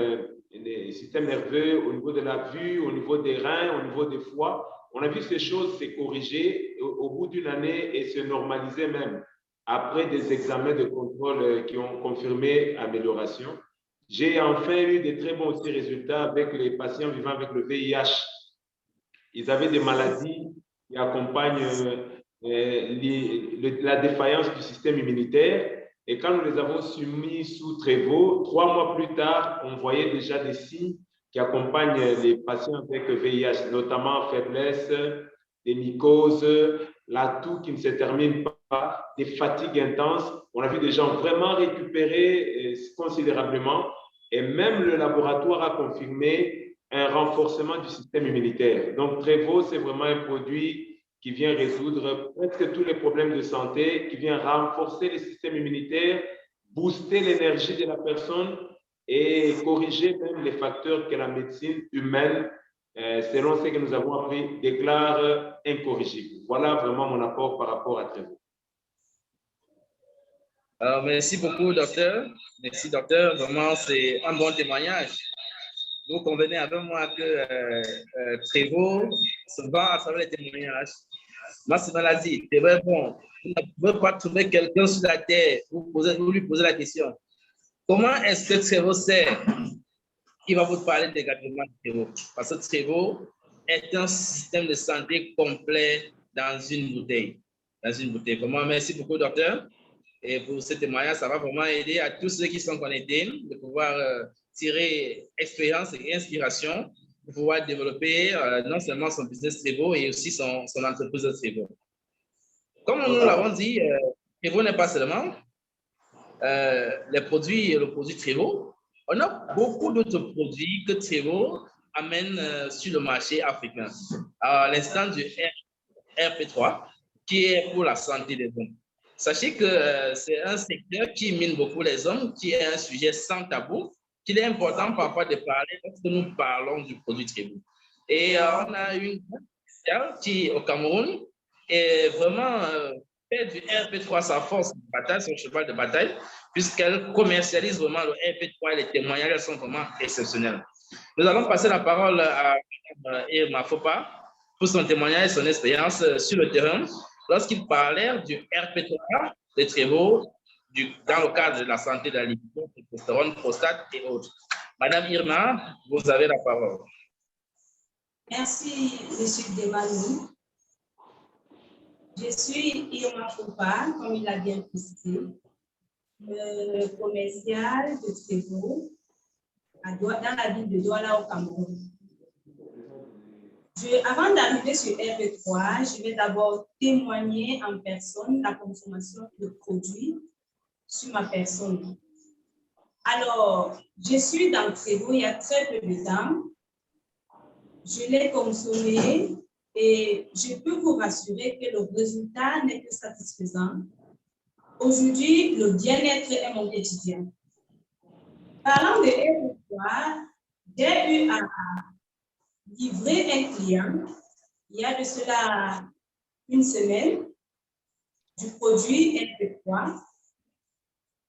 nerveux, au niveau de la vue, au niveau des reins, au niveau des foies, on a vu ces choses se corriger au bout d'1 année et se normaliser même après des examens de contrôle qui ont confirmé amélioration. J'ai enfin eu de très bons aussi résultats avec les patients vivant avec le VIH. Ils avaient des maladies qui accompagnent la défaillance du système immunitaire. Et quand nous les avons soumis sous Trevo, 3 mois plus tard, on voyait déjà des signes qui accompagnent les patients avec VIH, notamment faiblesse, des mycoses, la toux qui ne se termine pas, des fatigues intenses. On a vu des gens vraiment récupérer considérablement. Et même le laboratoire a confirmé un renforcement du système immunitaire. Donc, Trevo, c'est vraiment un produit qui vient résoudre presque tous les problèmes de santé, qui vient renforcer le système immunitaire, booster l'énergie de la personne et corriger même les facteurs que la médecine humaine, selon ce que nous avons appris, déclare incorrigibles. Voilà vraiment mon apport par rapport à Trevo. Alors, merci beaucoup, docteur. Merci, docteur. Vraiment, c'est un bon témoignage. Vous convenez avec moi que Trevo se vend à travers les témoignages. Moi, c'est maladie. C'est vrai, bon. Vous ne pouvez pas trouver quelqu'un sur la terre. Vous lui posez la question. Comment est-ce que Trevo sait qu'il va vous parler négativement de Trevo? Parce que Trevo est un système de santé complet dans une bouteille. Vraiment, merci beaucoup, docteur. Et pour ce témoignage, ça va vraiment aider à tous ceux qui sont connectés de pouvoir tirer expérience et inspiration pour pouvoir développer non seulement son business Trevo et aussi son entreprise de Trevo. Comme nous l'avons dit, Trevo n'est pas seulement le produit Trevo. On a beaucoup d'autres produits que Trevo amène sur le marché africain. À l'instant du RP3, qui est pour la santé des hommes. Sachez que c'est un secteur qui mine beaucoup les hommes, qui est un sujet sans tabou, qu'il est important parfois de parler lorsque nous parlons du produit Trevo. Et on a une spéciale qui, au Cameroun, est vraiment fait du RP3 sa force de bataille, son cheval de bataille, puisqu'elle commercialise vraiment le RP3 et les témoignages sont vraiment exceptionnels. Nous allons passer la parole à Irma Fopa pour son témoignage et son expérience sur le terrain lorsqu'il parlait du RP3 de Trevo dans le cadre de la santé de la libido, testostérone, prostate et autres. Madame Irma, vous avez la parole. Merci, M. Demani. Je suis Irma Fopa, comme il l'a bien précisé, commercial de Trevo dans la ville de Douala au Cameroun. Avant d'arriver sur RP3, je vais d'abord témoigner en personne la consommation de produits sur ma personne. Alors, je suis dans Trevo il y a très peu de temps. Je l'ai consommé et je peux vous rassurer que le résultat n'est que satisfaisant. Aujourd'hui, le bien-être est mon quotidien. Parlant de RP3, j'ai eu à livrer un client, il y a de cela une semaine, du produit RP3.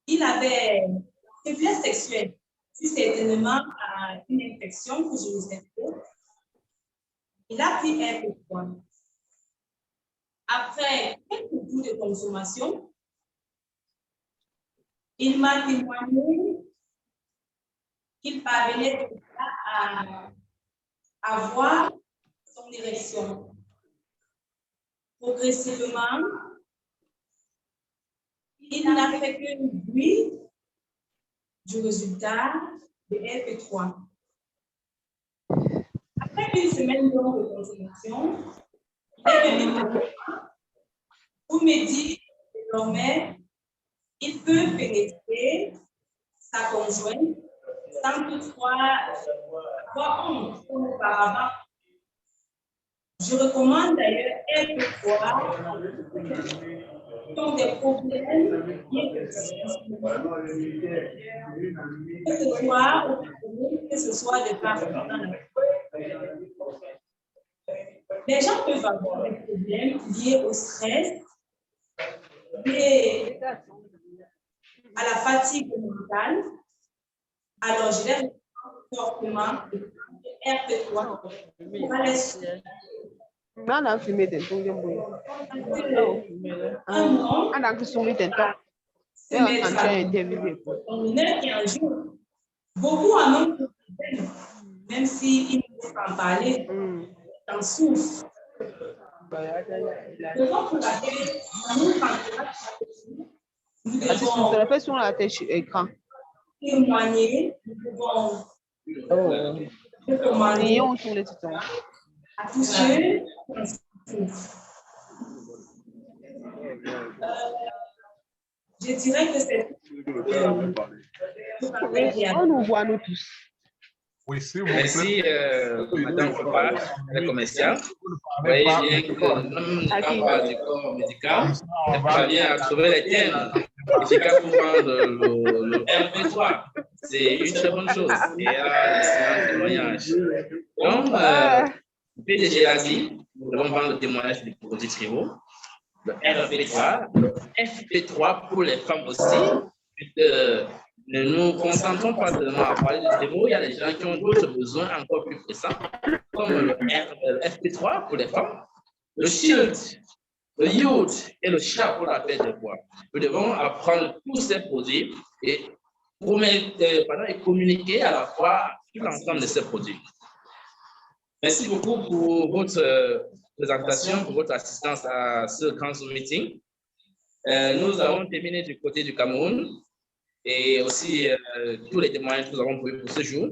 Il avait une faiblesse sexuelle, dû certainement à une infection que je vous ai faite. Il a pris RP3. Après quelques jours de consommation, il m'a témoigné qu'il parvenait à avoir son érection. Progressivement, il n'a fait que le bruit du résultat de RP3. Après une semaine de consommation, il est venu pour me dire que désormais, il peut pénétrer sa conjointe sans toutefois avoir honte comme auparavant. Je recommande d'ailleurs RP3 qui ont des problèmes que ce soit de partout dans la les gens peuvent avoir des problèmes liés au stress, liés à la fatigue mentale. Alors, je les recommande fortement RP3 pour aller sur beaucoup en ont même s'ils ne peuvent pas en parler, en souffrent. Raison pour laquelle nous Tu l'as fait sur la tête écran. témoigner, nous pouvons Ayons sur les titans. à tous ceux qui je dirais que c'est On nous voit, nous tous. Oui, s'il vous plaît. Merci, Madame Fopard, la commerciale. Vous voyez bien que l'homme n'est pas du corps médical, elle parvient à trouver les termes efficaces pour prendre le RP3. C'est une très bonne chose. Et elle a un témoignage. Donc, le PDG a dit, nous devons prendre le témoignage des produits tribaux, le RP3, le FP3 pour les femmes aussi. Ne nous concentrons pas seulement à parler de tribaux, il y a des gens qui ont d'autres besoins encore plus pressants, comme le FP3 pour les femmes, le SHIELD, le youth et le chat pour la perte de poids. Nous devons apprendre tous ces produits et communiquer à la fois sur l'ensemble de ces produits. Merci beaucoup pour votre présentation, pour votre assistance à ce grand Zoom meeting. Nous avons terminé du côté du Cameroun et aussi tous les témoignages que nous avons prévus pour ce jour.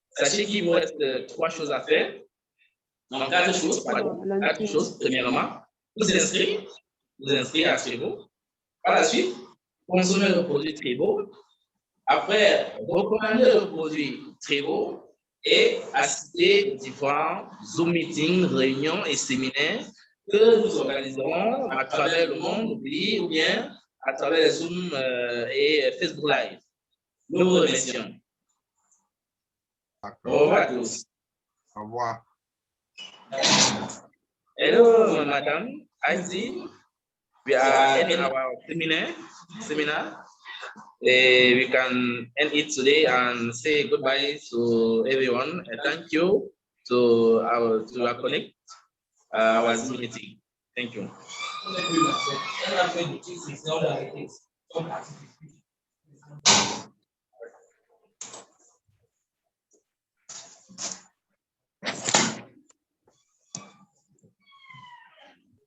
Sachez qu'il vous reste 3 choses à faire. Donc, 4 choses, pardon. 4 choses. Premièrement, vous inscrire à Tribo. Par la suite, consommer le produit Tribo. Après, recommander le produit Tribo et assister aux différents Zoom meetings, réunions et séminaires que nous organiserons à travers le monde, ou bien à travers les Zoom et Facebook Live. Nous vous remercions. Au revoir à tous. Au revoir. Hello, Madam. I see we are ending our seminar. We can end it today and say goodbye to everyone. And thank you to our connect our Zoom meeting. Thank you.